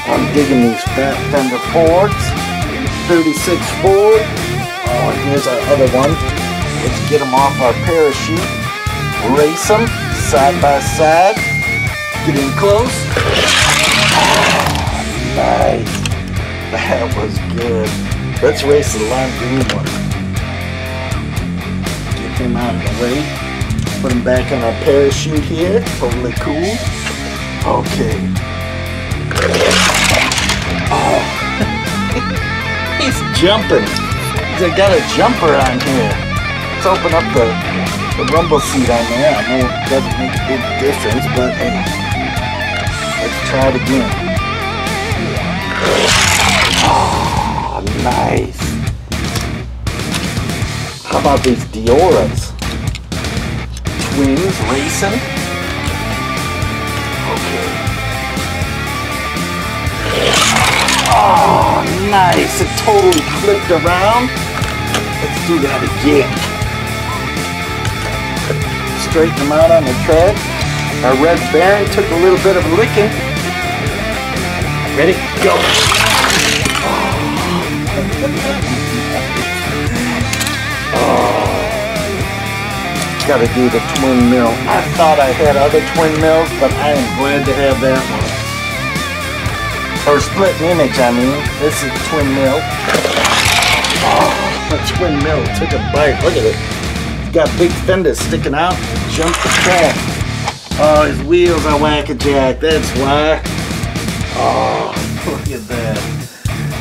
I'm digging these fat fender Fords, 36 Ford. Oh, and here's our other one. Let's get them off our parachute, race them side by side, get in close. Nice. That was good. Let's race the lime green one. Get him out of the way. Put him back on our parachute here. Totally cool. Okay. Oh. He's jumping. He's got a jumper on here. Let's open up the rumble seat on there. I know it doesn't make a big difference, but hey. Let's try it again. Oh, nice. How about these Dioras? Twins racing. Okay. Oh, nice. It totally flipped around. Let's do that again. Straighten them out on the track. Our red bearing took a little bit of a licking. Ready? Go. Oh. Gotta do the twin mill. I thought I had other twin mills, but I am glad to have that one. Or split image, I mean. This is twin mill. Oh, the twin mill took a bite. Look at it. It's got big fenders sticking out. Jumped the track. Oh, his wheels are whack-a-jack. That's why. Oh, look at that.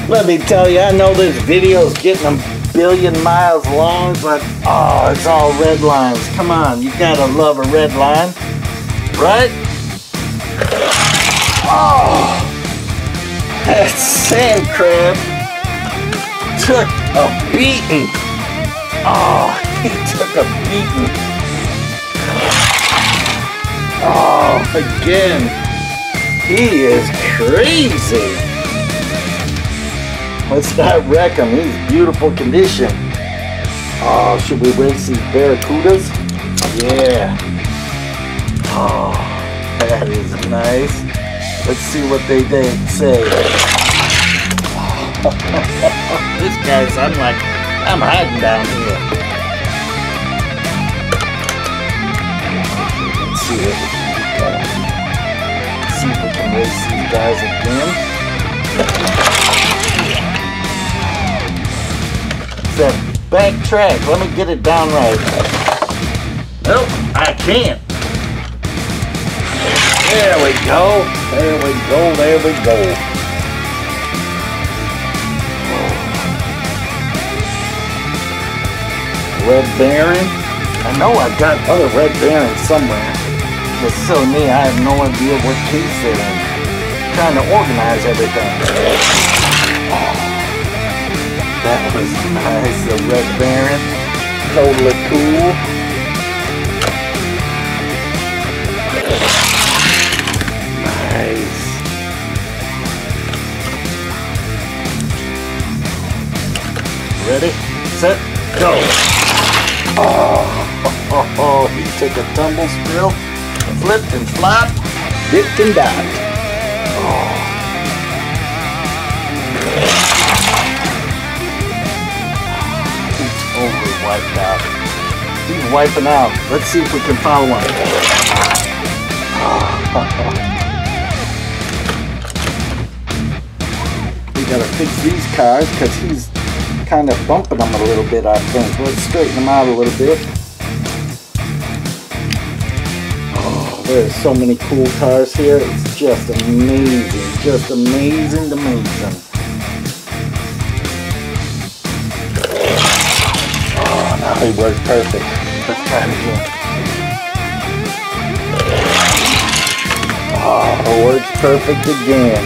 Let me tell you, I know this video is getting a billion miles long, but oh, it's all red lines. Come on, you gotta love a red line, right? Oh, that sand crab took a beating. Oh, he took a beating. Oh, again. He is crazy. Let's not wreck him. He's in beautiful condition. Oh, should we race these Barracudas? Yeah. Oh, that is nice. Let's see what they say. This guy's, I'm hiding down here. Let's see what we can do. See if we can race these guys again. It's that back track. Let me get it down right. Nope, I can't. There we go. There we go. There we go. Red bearing. I know I've got other red bearings somewhere. Just silly me, I have no idea what case they're in. Trying to organize everything. Oh, that was nice, the red bearing. Totally cool. Nice. Ready, set, go. Oh, he took a tumble spill. Flipped and flopped, dipped and dived. Oh. He's totally wiped out. He's wiping out. Let's see if we can follow him. We gotta fix these cars because he's kind of bumping them a little bit, I think. Let's straighten them out a little bit. There's so many cool cars here. It's just amazing. Just amazing, amazing. Oh, now he works perfect. Let's try it again. Oh, it works perfect again.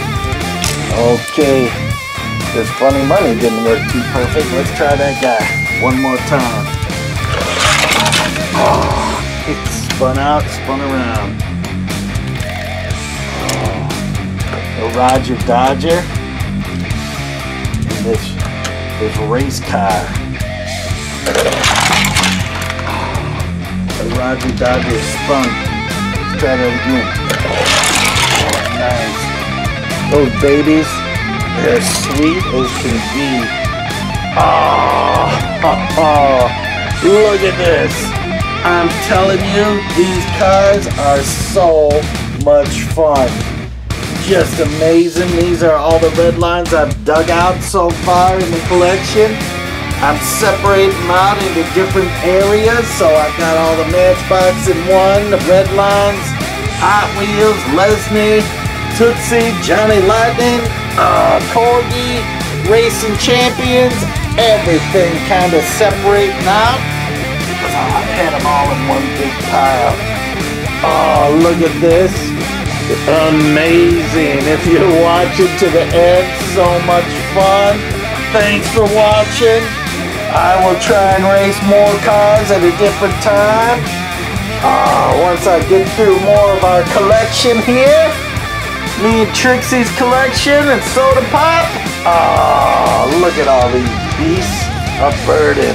Okay. This funny money didn't work too perfect. Let's try that guy one more time. Oh. spun out, spun around. The Roger Dodger. And this race car. The Roger Dodger spun. Let's try that again. Nice. Those babies, they're sweet as can be. Oh, look at this. I'm telling you, these cars are so much fun. Just amazing. These are all the red lines I've dug out so far in the collection. I'm separating them out into different areas, so I've got all the Matchbox in one, the red lines, Hot Wheels, Lesney, Tootsie, Johnny Lightning, Corgi, Racing Champions, everything kind of separating out. I had them all in one big pile. Oh, look at this. Amazing. If you're watching to the end, so much fun. Thanks for watching. I will try and race more cars at a different time. Once I get through more of our collection here. Me and Trixie's collection and Soda Pop. Look at all these beasts of burden.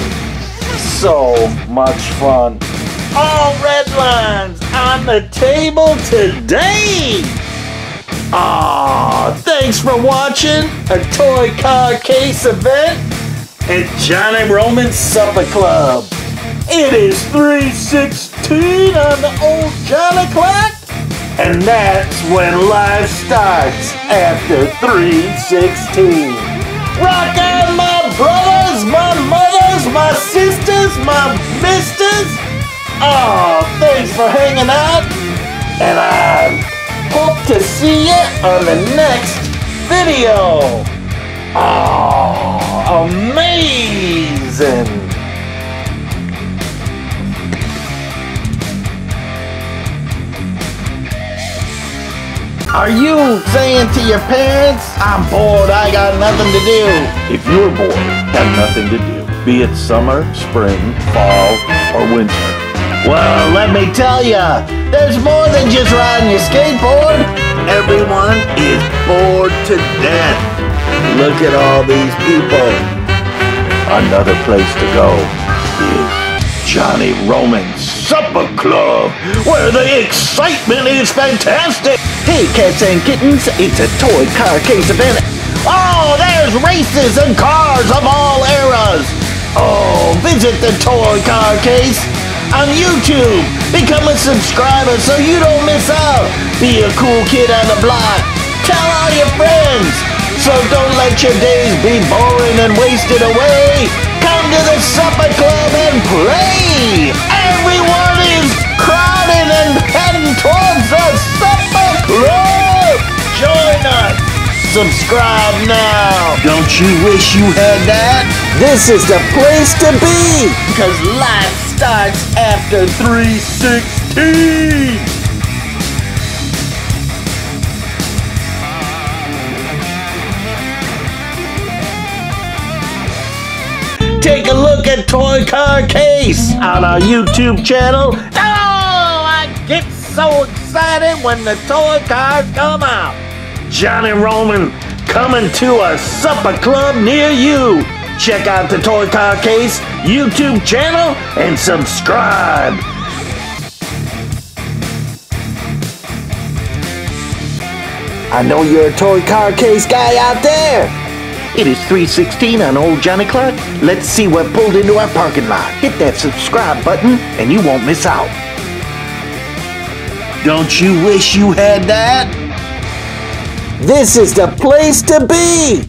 So much fun. All red lines on the table today. Thanks for watching a toy car case event at Johnny Roman's Supper Club. It is 3:16 on the old Johnny clock, and that's when life starts after 3:16. Rock on, my brothers, my mothers, my sisters, my misters. Thanks for hanging out, and I hope to see you on the next video. Amazing. Are you saying to your parents, I'm bored, I got nothing to do? If you're bored, have nothing to do, be it summer, spring, fall, or winter. Well, let me tell ya, there's more than just riding your skateboard. Everyone is bored to death. Look at all these people. Another place to go is Johnny Roman's Supper Club, where the excitement is fantastic. Hey cats and kittens, it's a toy car case event. There's races and cars of all eras. Visit the toy car case on YouTube. Become a subscriber so you don't miss out. Be a cool kid on the block. Tell all your friends. So don't let your days be boring and wasted away. Come to the Supper Club and play. Everyone is crowding and heading towards the Supper Club. Join us. Subscribe now. Don't you wish you had that? This is the place to be, because life starts after 3:16. Take a look at Toy Car Case on our YouTube channel. I get so excited when the toy cars come out. Johnny Roman coming to a supper club near you. Check out the Toy Car Case YouTube channel and subscribe. I know you're a Toy Car Case guy out there. It is 3:16 on old Johnny Clock. Let's see what pulled into our parking lot. Hit that subscribe button and you won't miss out. Don't you wish you had that? This is the place to be.